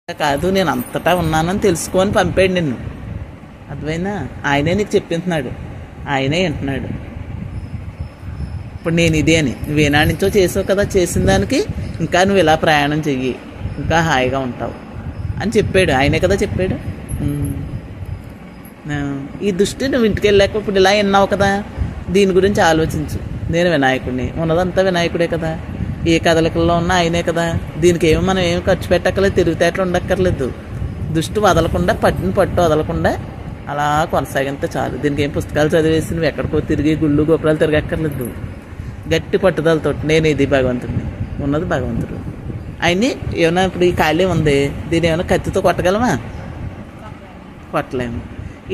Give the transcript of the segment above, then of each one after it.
కాదు, నేను అంతటా ఉన్నానని తెలుసుకొని పంపాడు నిన్ను. అర్థమైందా? ఆయనే నీకు చెప్పింటున్నాడు, ఆయనే వింటున్నాడు. ఇప్పుడు నేను ఇదే అని నువ్వేనాడి నుంచో చేసావు కదా, చేసిన దానికి ఇంకా నువ్వు ఇలా ప్రయాణం చెయ్యి, ఇంకా హాయిగా ఉంటావు అని చెప్పాడు. ఆయనే కదా చెప్పాడు. ఈ దృష్టి నువ్వు ఇంటికి వెళ్ళాక ఇప్పుడు ఇలా విన్నావు కదా, దీని గురించి ఆలోచించు. నేను వినాయకుడిని, ఉన్నదంతా వినాయకుడే కదా, ఏ కదలికల్లో ఉన్నా ఆయనే కదా. దీనికి ఏమో మనం ఏమి ఖర్చు పెట్టక్కర్లేదు, తిరుగుతేటలు ఉండక్కర్లేదు. దృష్టి వదలకుండా, పట్టు వదలకుండా అలా కొనసాగితే చాలు. దీనికి ఏం పుస్తకాలు చదివేసి నువ్వు ఎక్కడికో తిరిగి గుళ్ళు గోపురాలు తిరగక్కర్లేదు. గట్టి పట్టుదలతో నేను ఇది భగవంతుడిని, ఉన్నది భగవంతుడు. ఆయన్ని ఏమైనా ఇప్పుడు ఈ ఖాళీ ఉంది, దీన్ని ఏమైనా కత్తితో కొట్టగలమా? కొట్టలేము.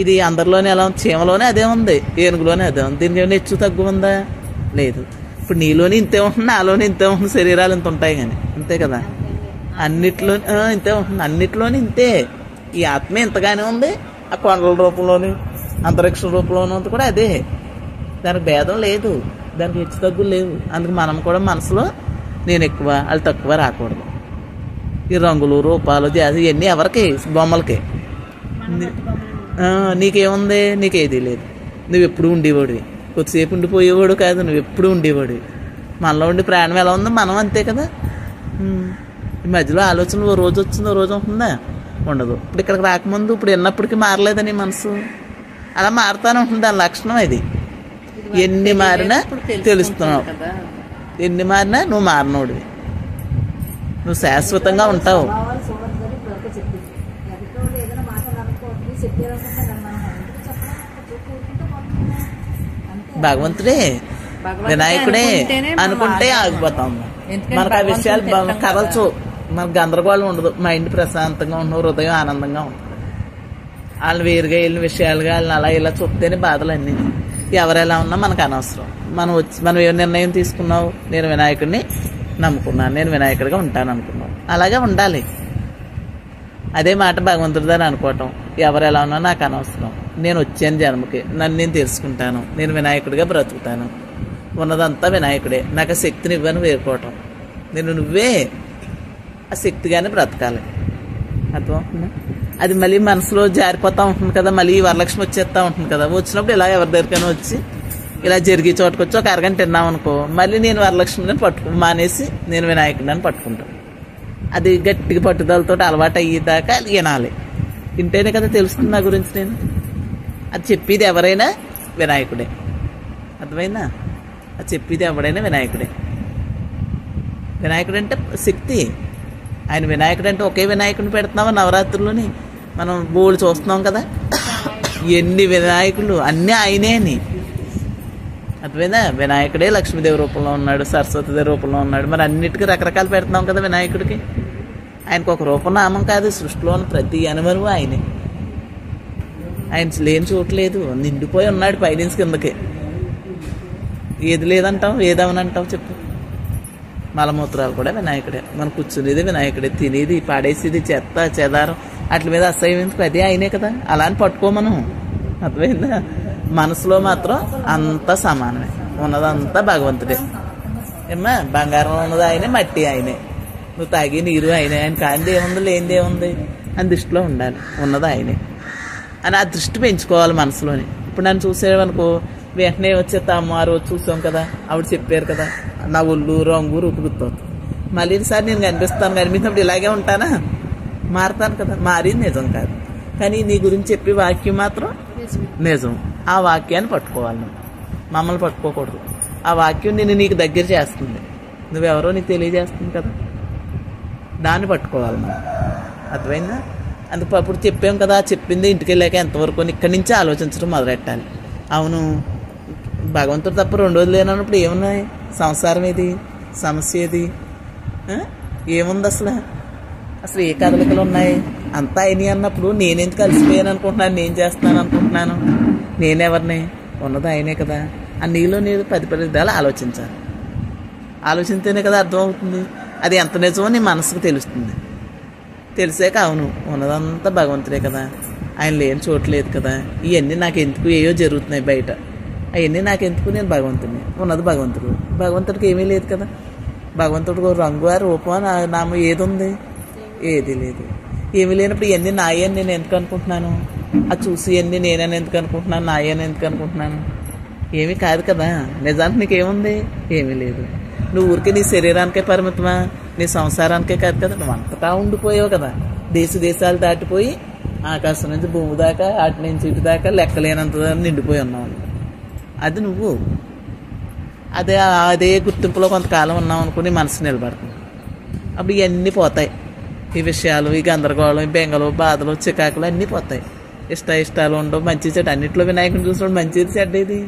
ఇది అందరిలోనే ఎలా ఉంది, చీమలోనే అదే ఉంది, ఏనుగులోనే అదే ఉంది. దీనికి ఏమైనా హెచ్చు తగ్గు ఉందా? లేదు. ఇప్పుడు నీలోనే ఇంతే ఉంటుంది, నాలోనే ఇంతే ఉంటుంది, శరీరాలు ఇంత ఉంటాయి కానీ అంతే కదా. అన్నిట్లో ఇంతే ఉంటుంది, అన్నిట్లోనే ఇంతే. ఈ ఆత్మే ఇంతగానే ఉంది, ఆ కొండల రూపంలోని అంతరిక్ష రూపంలోనూ కూడా అదే. దానికి భేదం లేదు, దానికి హెచ్చు తగ్గులు లేవు. అందుకు మనం కూడా మనసులో నేను ఎక్కువ వాళ్ళు తక్కువ రాకూడదు. ఈ రంగులు రూపాలు జాతి ఇవన్నీ ఎవరికి? బొమ్మలకి. నీకేముంది? నీకేదీ లేదు. నువ్వు ఎప్పుడు ఉండేవాడివి, కొద్దిసేపు ఉండిపోయేవాడు కాదు, నువ్వు ఎప్పుడు ఉండేవాడివి. మనలో ఉండి ప్రయాణం ఎలా ఉందో మనం అంతే కదా. ఈ మధ్యలో ఆలోచన ఓ రోజు వచ్చింది, ఓ రోజు ఉంటుందా? ఉండదు. ఇప్పుడు ఇక్కడికి రాకముందు ఇప్పుడు విన్నప్పటికీ మారలేదని మనసు అలా మారుతానే ఉంటుంది. దాని లక్షణం అది. ఎన్ని మారినా తెలుస్తున్నావు, ఎన్ని మారినా నువ్వు మారినోడివి, నువ్వు శాశ్వతంగా ఉంటావు. భగవంతుడే, వినాయకుడే అనుకుంటే ఆగిపోతాం. మనకు ఆ విషయాలు కదల్చు, మనకు గందరగోళం ఉండదు, మైండ్ ప్రశాంతంగా ఉండవు, హృదయం ఆనందంగా ఉంటుంది. వాళ్ళు వేరుగా వెళ్ళిన విషయాలుగా వాళ్ళని అలా ఇలా చూస్తేనే బాధలు అన్నీ. ఎవరెలా ఉన్నా మనకు అనవసరం. మనం ఏ నిర్ణయం తీసుకున్నావు? నేను వినాయకుడిని నమ్ముకున్నాను, నేను వినాయకుడిగా ఉంటాను అనుకున్నావు, అలాగే ఉండాలి. అదే మాట భగవంతుడిదని అనుకోవటం. ఎవరెలా ఉన్నా నాకు అనవసరం, నేను వచ్చాను జన్మకి, నన్ను నేను తెలుసుకుంటాను, నేను వినాయకుడిగా బ్రతుకుతాను, ఉన్నదంతా వినాయకుడే, నాకు ఆ శక్తిని ఇవ్వని వేరుకోవటం. నువ్వే ఆ శక్తిగానే బ్రతకాలి. అర్థమవుతుందా? అది మళ్ళీ మనసులో జారిపోతూ ఉంటుంది కదా, మళ్ళీ వరలక్ష్మి వచ్చేస్తూ ఉంటుంది కదా. వచ్చినప్పుడు ఇలా ఎవరి దగ్గరికైనా వచ్చి ఇలా జరిగే చోటుకు వచ్చి ఒక అరగంట తిన్నాం అనుకో, మళ్ళీ నేను వరలక్ష్మిని మానేసి నేను వినాయకుడిని పట్టుకుంటాను. అది గట్టిగా పట్టుదలతో అలవాటు అయ్యేదాకా వినాలి. వింటేనే కదా తెలుస్తుంది నా గురించి. నేను అది చెప్పేది ఎవరైనా వినాయకుడే. అర్థమైందా? అది చెప్పేది ఎవడైనా వినాయకుడే. వినాయకుడు అంటే శక్తి. ఆయన వినాయకుడు అంటే ఒకే వినాయకుడిని పెడుతున్నావా నవరాత్రుల్లోని? మనం బోళ్ళు చూస్తున్నాం కదా, ఎన్ని వినాయకులు, అన్నీ ఆయనే అని. అర్థమైందా? వినాయకుడే లక్ష్మీదేవి రూపంలో ఉన్నాడు, సరస్వతిదేవి రూపంలో ఉన్నాడు. మరి అన్నిటికీ రకరకాలు పెడుతున్నాం కదా వినాయకుడికి. ఆయనకు ఒక రూపనామం కాదు, సృష్టిలో ఉన్న ప్రతి అనుమరువు ఆయనే. ఆయన లేని చోట్లేదు, నిండిపోయి ఉన్నాడు పైనుంచి కిందకి. ఏది లేదంటాం, ఏదవనంటావు చెప్పు? మలమూత్రాలు కూడా వినాయకుడే. మనం కూర్చునేది వినాయకుడే, తినేది పాడేసేది చెత్త చెదారం వాటి మీద అసహ్యం ఎందుకు? అదే ఆయనే కదా. అలా అని పట్టుకో మనం. అర్థమైందా? మనసులో మాత్రం అంతా సమానమే, ఉన్నదంతా భగవంతుడే. ఏమ్మా, బంగారంలో ఉన్నది ఆయనే, మట్టి ఆయనే, నువ్వు తాగి నీరు ఆయనే. ఆయన కాంతి ఏముంది, లేనిది ఏముంది అని దృష్టిలో ఉండాలి. ఉన్నది ఆయనే అని ఆ దృష్టి పెంచుకోవాలి మనసులోని. ఇప్పుడు నన్ను చూసేవనుకో, వెంటనే వచ్చేస్తాము. ఆ రోజు చూసాం కదా, ఆవిడ చెప్పారు కదా, నా ఒళ్ళు రంగు రూపు గుర్తవుతుంది. మళ్ళీ ఈసారి నేను కనిపిస్తాను, కనిపించినప్పుడు ఇలాగే ఉంటానా? మారుతాను కదా. మారింది నిజం కాదు, కానీ నీ గురించి చెప్పే వాక్యం మాత్రం నిజం. ఆ వాక్యాన్ని పట్టుకోవాలి నువ్వు, మమ్మల్ని పట్టుకోకూడదు. ఆ వాక్యం నేను నీకు దగ్గర చేస్తుంది, నువ్వెవరో నీకు తెలియజేస్తుంది కదా, దాన్ని పట్టుకోవాలి మనం. అర్థమైందా? అందుకు అప్పుడు చెప్పాం కదా, చెప్పింది ఇంటికి వెళ్ళాక ఎంతవరకు ఇక్కడి నుంచి ఆలోచించడం మొదలెట్టాలి. అవును, భగవంతుడు తప్ప రెండోది లేనప్పుడు ఏమున్నాయి? సంసారం ఏది, సమస్య ఏది, ఏముంది అసలు? అసలు ఏ కదలికలు ఉన్నాయి? అంతా అయినాయి అన్నప్పుడు నేనెందుకు కలిసిపోయాను అనుకుంటున్నాను, నేను చేస్తున్నాను అనుకుంటున్నాను? నేనెవరిని? ఉన్నది ఆయనే కదా. ఆ నీలో నేను 10 విధాలు ఆలోచించాలి. ఆలోచిస్తేనే కదా అర్థమవుతుంది. అది ఎంత నిజమో నీ మనసుకు తెలుస్తుంది. తెలిసాక అవును, ఉన్నదంతా భగవంతుడే కదా, ఆయన లేని చోట్లేదు కదా, ఇవన్నీ నాకు ఎందుకు, ఏయో జరుగుతున్నాయి బయట, అవన్నీ నాకెందుకు, నేను భగవంతుడిని, ఉన్నది భగవంతుడు. భగవంతుడికి ఏమీ లేదు కదా. భగవంతుడికి రంగు రూపం నామం ఏది ఉంది? ఏది లేదు. ఏమి లేనప్పుడు ఇవన్నీ నాయే అని నేను ఎందుకు అనుకుంటున్నాను? అది చూసి ఇవన్నీ నేనని ఎందుకు అనుకుంటున్నాను? నాయే అని ఎందుకు అనుకుంటున్నాను? ఏమీ కాదు కదా. నిజానికి నీకేముంది? ఏమీ లేదు. నువ్వు ఊరికే నీ శరీరానికే పరిమితమా? నీ సంసారానికే కాదు కదా, నువ్వు అంతటా ఉండిపోయావు కదా. దేశాలు దాటిపోయి ఆకాశం నుంచి భూమి దాకా, అటు నుంచి ఇటు దాకా లెక్కలేనంత నిండిపోయి ఉన్నావు. అది నువ్వు. అదే గుర్తింపులో కొంతకాలం ఉన్నావు అనుకుని మనసు నిలబడుతుంది. అప్పుడు ఇవన్నీ పోతాయి. ఈ విషయాలు, ఈ గందరగోళం, ఈ బెంగలు, బాధలు, చికాకులు అన్నీ పోతాయి. ఇష్టాలు ఉండవు. మంచి చెడ్డ అన్నింటిలో వినాయకుని చూసినప్పుడు మంచిది చెడ్డేది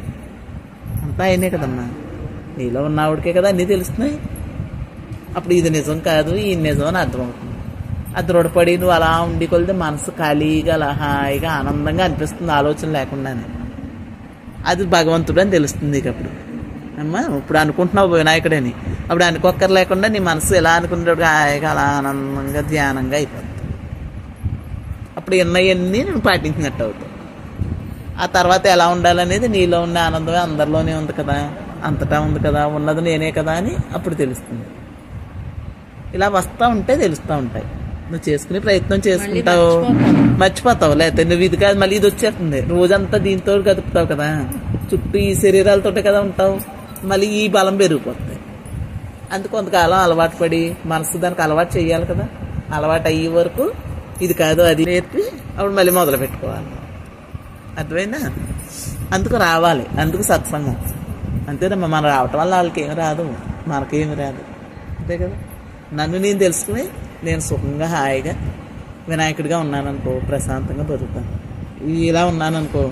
అంతా అయినే కదమ్మా. నీలో ఉన్నవాడికే కదా అన్నీ తెలుస్తున్నాయి. అప్పుడు ఇది నిజం కాదు, ఈ నిజం అని అర్థమవుతుంది. అది దృఢపడి నువ్వు అలా ఉండి కొలితే మనసు ఖాళీగా అలా హాయిగా ఆనందంగా అనిపిస్తుంది, ఆలోచన లేకుండానే. అది భగవంతుడు అని తెలుస్తుంది నీకు అప్పుడు. అమ్మా ఇప్పుడు అనుకుంటున్నావు వినాయకుడని, అప్పుడు అనుకోక్కర్ లేకుండా నీ మనసు ఎలా అనుకునేటప్పుడు హాయిగా అలా ఆనందంగా ధ్యానంగా అయిపోతుంది. అప్పుడు ఎన్నయన్నీ నేను పాటించినట్టు అవుతావు. ఆ తర్వాత ఎలా ఉండాలనేది నీలో ఉన్న ఆనందమే అందరిలోనే ఉంది కదా, అంతటా ఉంది కదా, ఉన్నది నేనే కదా అని అప్పుడు తెలుస్తుంది. ఇలా వస్తూ ఉంటే తెలుస్తూ ఉంటాయి. నువ్వు చేసుకునే ప్రయత్నం చేసుకుంటావు, మర్చిపోతావు. లేకపోతే నువ్వు ఇది కాదు మళ్ళీ ఇది వచ్చేస్తుంది. రోజంతా దీంతో గదుపుతావు కదా, చుట్టూ ఈ శరీరాలతోటే కదా ఉంటావు. మళ్ళీ ఈ బలం పెరిగిపోతుంది. అందుకు కొంతకాలం అలవాటు పడి మనసు దానికి అలవాటు చేయాలి కదా. అలవాటు అయ్యే వరకు ఇది కాదు అది నేర్పి అప్పుడు మళ్ళీ మొదలు పెట్టుకోవాలి. అర్థమైందా? అందుకు రావాలి, అందుకు సత్సంగం. అంతేనమ్మా. మనం రావటం వల్ల వాళ్ళకి ఏమి రాదు, మనకేమి రాదు. అంతే కదా. నన్ను నేను తెలుసుకుని నేను సుఖంగా హాయిగా వినాయకుడిగా ఉన్నాననుకో, ప్రశాంతంగా బతుకుతాను. ఇలా ఉన్నాననుకో,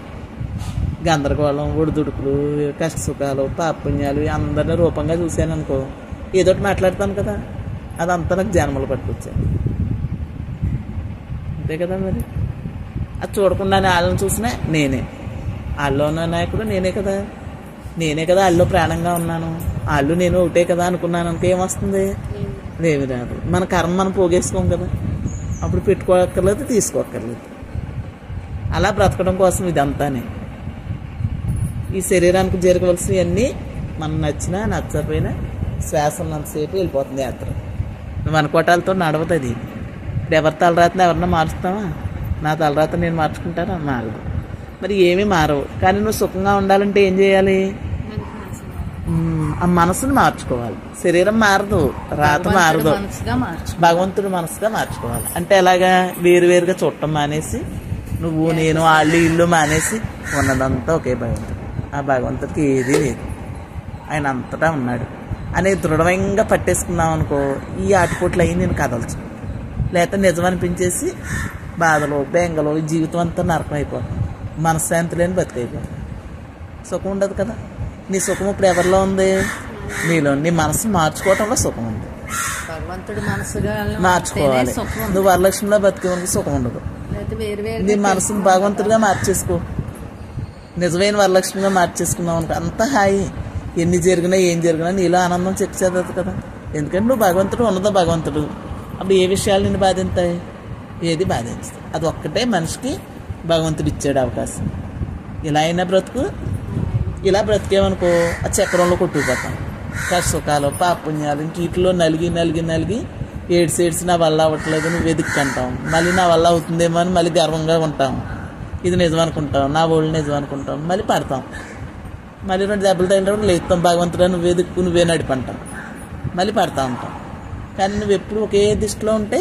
గందరగోళం, ఒడిదుడుకులు, కష్ట సుఖాలు, పాపుణ్యాలు అందరినీ రూపంగా చూశాననుకో, ఏదోటి మాట్లాడతాను కదా, అదంతా నాకు జన్మలు పట్టుకొచ్చాను. అంతే కదా. మరి అది చూడకుండా వాళ్ళని చూసినా నేనే, వాళ్ళు ఉన్న నాయకుడు నేనే కదా, వాళ్ళు ప్రాణంగా ఉన్నాను, వాళ్ళు నేను ఒకటే కదా అనుకున్నాను అనుకో, ఏమొస్తుంది? ఏమి రాదు. మన కర్మ మనం పోగేసుకోం కదా, అప్పుడు పెట్టుకోక్కర్లేదు, తీసుకోక్కర్లేదు. అలా బ్రతకడం కోసం ఇదంతానే. ఈ శరీరానికి జరగవలసినవన్నీ మనం నచ్చినా నచ్చకపోయినా శ్వాస ఉన్నంతసేపు వెళ్ళిపోతుంది యాత్ర. నువ్వు అనుకోటాలతో నడవతుంది. ఇప్పుడు ఎవరి తలరాతని ఎవరన్నా మారుస్తావా? నా తలరాత నేను మార్చుకుంటానా? మారదు. మరి ఏమీ మారవు. కానీ నువ్వు సుఖంగా ఉండాలంటే ఏం చేయాలి? ఆ మనసును మార్చుకోవాలి. శరీరం మారదు, రాత మారదు, భగవంతుడు మనసుగా మార్చుకోవాలి. అంటే ఎలాగా? వేరువేరుగా చూడటం మానేసి, నువ్వు నేను వాళ్ళు ఇల్లు మానేసి ఉన్నదంతా ఒకే భగవంతుడు. ఆ భగవంతుడికి ఏదీ లేదు, ఆయన అంతటా ఉన్నాడు అనే దృఢంగా పట్టేసుకున్నావు అనుకో, ఈ ఆటుపోట్లు అయ్యి నేను కదల్చు. లేకపోతే నిజం అనిపించేసి బాధలు, బెంగలు, ఈ జీవితం అంతా నరకం అయిపోతుంది. మనశ్శాంతి లేని బతికైపోతుంది. సుఖం ఉండదు కదా. నీ సుఖం ఇప్పుడు ఎవరిలో ఉంది? నీలో. నీ మనసు మార్చుకోవటంలో సుఖం ఉంది. భగవంతుడు మనసుగా మార్చుకోవాలి. నువ్వు వరలక్ష్మిలో బతికే సుఖం ఉండదు. నీ మనసును భగవంతుడిగా మార్చేసుకో, నిజమైన వరలక్ష్మిగా మార్చేసుకున్నావు అనుకో, అంత హాయి. ఎన్ని జరిగినా ఏం జరిగినా నీలో ఆనందం చెక్కేదదు కదా. ఎందుకంటే నువ్వు భగవంతుడు ఉన్నదో భగవంతుడు. అప్పుడు ఏ విషయాలు నిన్ను బాధిస్తాయి? ఏది బాధిస్తాయి? అది ఒక్కటే మనిషికి భగవంతుడు ఇచ్చాడు అవకాశం. ఇలా అయినా బ్రతుకు. ఇలా బ్రతికేమనుకో ఆ చక్రంలో కొట్టుకుపోతాం. కష్ట సుఖాలు, పాపుణ్యాలు, ఇంక వీటిలో నలిగి ఏడ్సి నా వల్ల అవ్వట్లేదు నువ్వు వెతుక్కుంటాం. మళ్ళీ నా వల్ల అవుతుందేమో అని మళ్ళీ గర్వంగా ఉంటాం. ఇది నిజం అనుకుంటాం, నా ఒళ్ళు నిజం అనుకుంటాం, మళ్ళీ పడతాం. మళ్ళీ 2 దెబ్బలు తగిలినప్పుడు లేస్తాం. భగవంతుడా నువ్వు వెతుక్కు నువ్వే నడిపంటాం, మళ్ళీ పడతా ఉంటాం. కానీ నువ్వు ఎప్పుడు ఒకే దృష్టిలో ఉంటే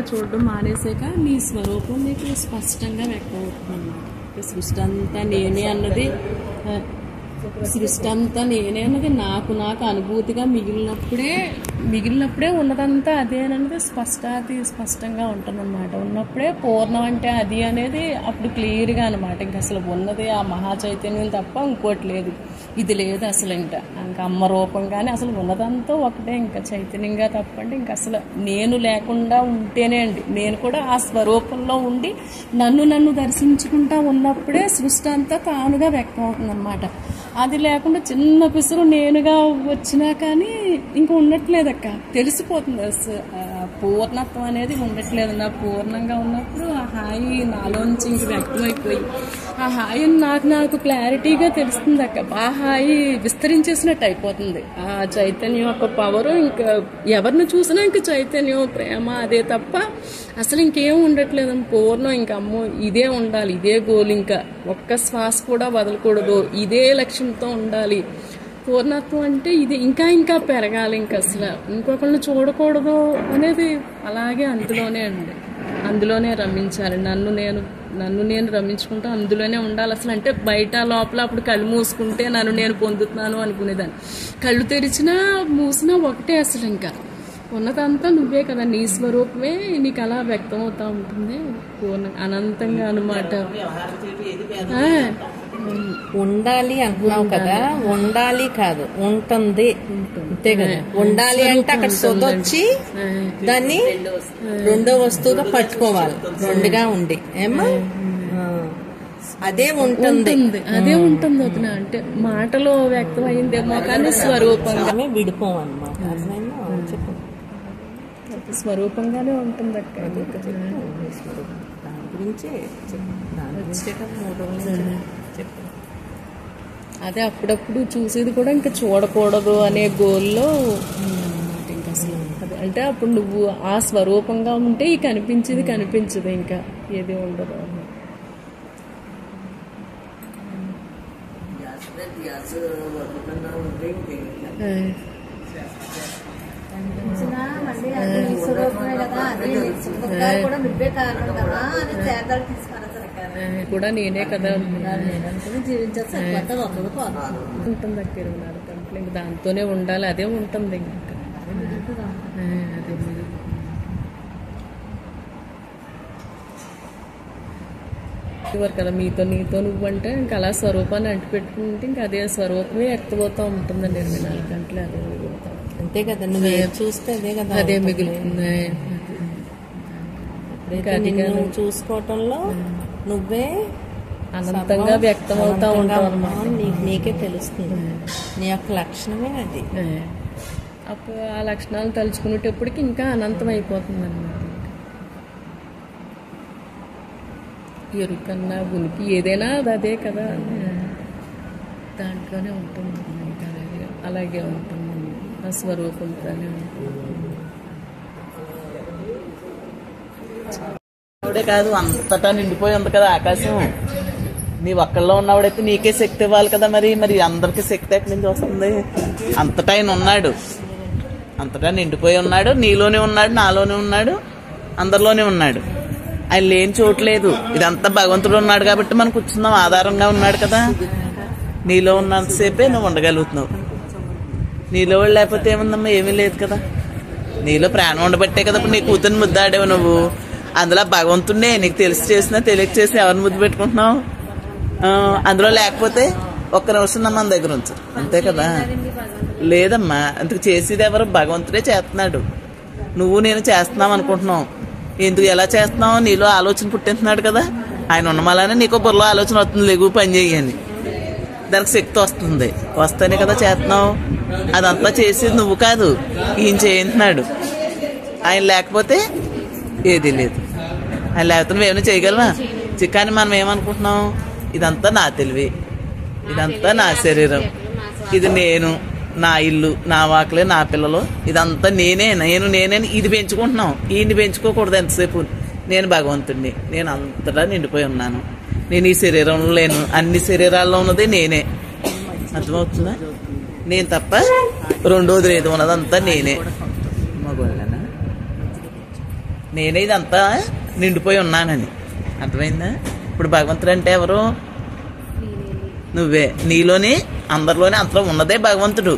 చూడడం మానేసాక నీ స్వరూపం నీకు స్పష్టంగా వ్యక్తం అవుతుంది అన్నమాట. సృష్టి అంతా నేనే అన్నది నాకు అనుభూతిగా మిగిలినప్పుడే ఉన్నదంతా అదే అనేది స్పష్టంగా ఉంటుందన్నమాట. ఉన్నప్పుడే పూర్ణం అంటే అది అనేది అప్పుడు క్లియర్గా అనమాట. ఇంక అసలు ఉన్నది ఆ మహా చైతన్యం తప్ప ఇంకోటి లేదు, ఇది లేదు అసలు. ఇంకా అమ్మ రూపం కానీ అసలు ఉన్నదంతా ఒకటే, ఇంకా చైతన్యంగా తప్పండి. ఇంక అసలు నేను లేకుండా ఉంటేనే అండి, నేను కూడా ఆ స్వరూపంలో ఉండి నన్ను దర్శించుకుంటా ఉన్నప్పుడే సృష్టి అంతా తానుగా వ్యక్తం అవుతుంది అనమాట. అది లేకుండా చిన్న పిసురు నేనుగా వచ్చినా కానీ ఇంకా ఉండట్లేదక్క, తెలిసిపోతుంది పూర్ణత్వం అనేది ఉండట్లేదు. నా పూర్ణంగా ఉన్నప్పుడు ఆ హాయి నాలోంచి ఇంక వ్యక్తమైపోయి ఆ హాయి నాకు క్లారిటీగా తెలుస్తుంది అక్క. ఆ హాయి విస్తరించేసినట్టు అయిపోతుంది. ఆ చైతన్యం యొక్క పవరు ఇంకా ఎవరిని చూసినా ఇంక చైతన్యం ప్రేమ అదే తప్ప అసలు ఇంకేం ఉండట్లేదు. పూర్ణం ఇంకా అమ్మో ఇదే ఉండాలి, ఇదే గోల్, ఇంకా ఒక్క శ్వాస కూడా వదలకూడదు, ఇదే లక్ష్యంతో ఉండాలి. పూర్ణత్వం అంటే ఇది ఇంకా ఇంకా పెరగాలి, ఇంకా అసలు ఇంకొకరిని చూడకూడదు అనేది అలాగే అందులోనే అండి, అందులోనే రమించాలి. నన్ను నేను రమించుకుంటూ అందులోనే ఉండాలి అసలు. అంటే బయట లోపల అప్పుడు కళ్ళు మూసుకుంటే నన్ను నేను పొందుతున్నాను అనుకునేదాన్ని, కళ్ళు తెరిచినా మూసినా ఒకటే అసలు. ఇంకా ఉన్నదంతా నువ్వే కదా, నీ స్వరూపమే నీకు అలా వ్యక్తం అవుతా ఉంటుంది పూర్ణ అనంతంగా అన్నమాట. ఉండాలి అంటున్నావు కదా, ఉండాలి కాదు ఉంటుంది అంతే కదా. ఉండాలి అంటే అక్కడ సొదొచ్చి దాన్ని రెండో వస్తువుగా పట్టుకోవాలి, రెండుగా ఉండి ఏమో అదే ఉంటుంది, అదే ఉంటుంది వదిన. అంటే మాటలో వ్యక్తం అయిందేమో కానీ స్వరూపంగా విడిపోమన్నమాట. చెప్పు, స్వరూపంగానే ఉంటుంది అక్క. దాని గురించి అదే అప్పుడప్పుడు చూసేది కూడా ఇంకా చూడకూడదు అనే గోల్లో ఇంకా అసలు అదే అంటే అప్పుడు నువ్వు ఆ స్వరూపంగా ఉంటే ఈ కనిపించేది కనిపించదు, ఇంకా ఏది ఉండదు. కూడా నేనే కదా ఉంటుంది అక్క 24 గంటలు, ఇంక దాంతోనే ఉండాలి, అదే ఉంటుంది ఇంకా. అదే కదా నీతో నువ్వు అంటే ఇంకా అలా స్వరూపాన్ని అంటిపెట్టుకుంటే ఇంకా అదే స్వరూపమే వ్యక్తమవుతూ ఉంటుందండి 24 గంటలు. అదే అంతే కదా, నువ్వే చూస్తే అదే కదా, అదే మిగులుతుంది. చూసుకోవటంలో నువ్వే అనంతంగా వ్యక్తం అవుతా ఉంటావు, నీకే తెలుస్తుంది నీ యొక్క లక్షణమే అది. అప్పుడు ఆ లక్షణాలు తలుచుకునేటప్పటికి ఇంకా అనంతం అయిపోతుంది అన్నమాట. ఎరుకన్నా ఉనికి ఏదైనా అదే కదా, దాంట్లోనే ఉంటుంది, ఇంకా అలాగే ఉంటుంది, ఆ స్వరూపంతోనే ఉంటుంది. ఆవిడే కాదు అంతటా నిండిపోయి ఉంది కదా ఆకాశం. నీ ఒక్కళ్ళలో ఉన్నవాడైతే నీకే శక్తి ఇవ్వాలి కదా, మరి అందరికి శక్తి ఎక్కడి నుంచి వస్తుంది? అంతటా ఆయన ఉన్నాడు, అంతటా నిండిపోయి ఉన్నాడు, నీలోనే ఉన్నాడు, నాలోనే ఉన్నాడు, అందరిలోనే ఉన్నాడు. ఆయన లేని చోట్లేదు. ఇదంతా భగవంతుడు ఉన్నాడు కాబట్టి మనం కూర్చున్నాం, ఆధారంగా ఉన్నాడు కదా. నీలో ఉన్నంతసేపే నువ్వు ఉండగలుగుతున్నావు. నీలో లేకపోతే ఏముందమ్మా, ఏమీ లేదు కదా. నీలో ప్రాణం ఉండబట్టే కదా ఇప్పుడు నీ కూతుర్ని ముద్దాడేవు నువ్వు. అందులో భగవంతుడినే నీకు తెలిసి చేసినా తెలియక చేసి ఎవరిని ముద్దు పెట్టుకుంటున్నావు? అందులో లేకపోతే ఒక్క నిమిషం మన దగ్గర ఉంచు, అంతే కదా. లేదమ్మా, అందుకు చేసేది ఎవరు? భగవంతుడే చేస్తున్నాడు. నువ్వు నేను చేస్తున్నావు అనుకుంటున్నావు. ఎందుకు ఎలా చేస్తున్నావు? నీలో ఆలోచన పుట్టిస్తున్నాడు కదా. ఆయన ఉన్నమాలనే నీకు బుర్రలో ఆలోచన వస్తుంది, లేగు పని చేయని, దానికి శక్తి వస్తుంది. వస్తేనే కదా చేస్తున్నావు. అదంతా చేసేది నువ్వు కాదు, ఈయన చేయించున్నాడు. ఆయన లేకపోతే ఏదీ లేదు. ఆయన లేకపోతే నువ్వేమైనా చేయగలవా? కానీ మనం ఏమనుకుంటున్నాం, ఇదంతా నా తెలివి, ఇదంతా నా శరీరం, ఇది నేను, నా ఇల్లు, నా వాకిలే, నా పిల్లలు, ఇదంతా నేనే ఇది పెంచుకుంటున్నాం. ఈయన్ని పెంచుకోకూడదు ఎంతసేపు. నేను భగవంతుడిని, నేను అంతటా నిండిపోయి ఉన్నాను, నేను ఈ శరీరంలో లేను, అన్ని శరీరాల్లో ఉన్నది నేనే. అర్థమవుతుందా? నేను తప్ప రెండోది లేదు, ఉన్నదంతా నేనే. మగోళ్ళనా నేనే ఇదంతా నిండిపోయి ఉన్నానని అర్థమైందా? ఇప్పుడు భగవంతుడు అంటే ఎవరు? నువ్వే. నీలోని అందరిలోనే అంతలో ఉన్నదే భగవంతుడు.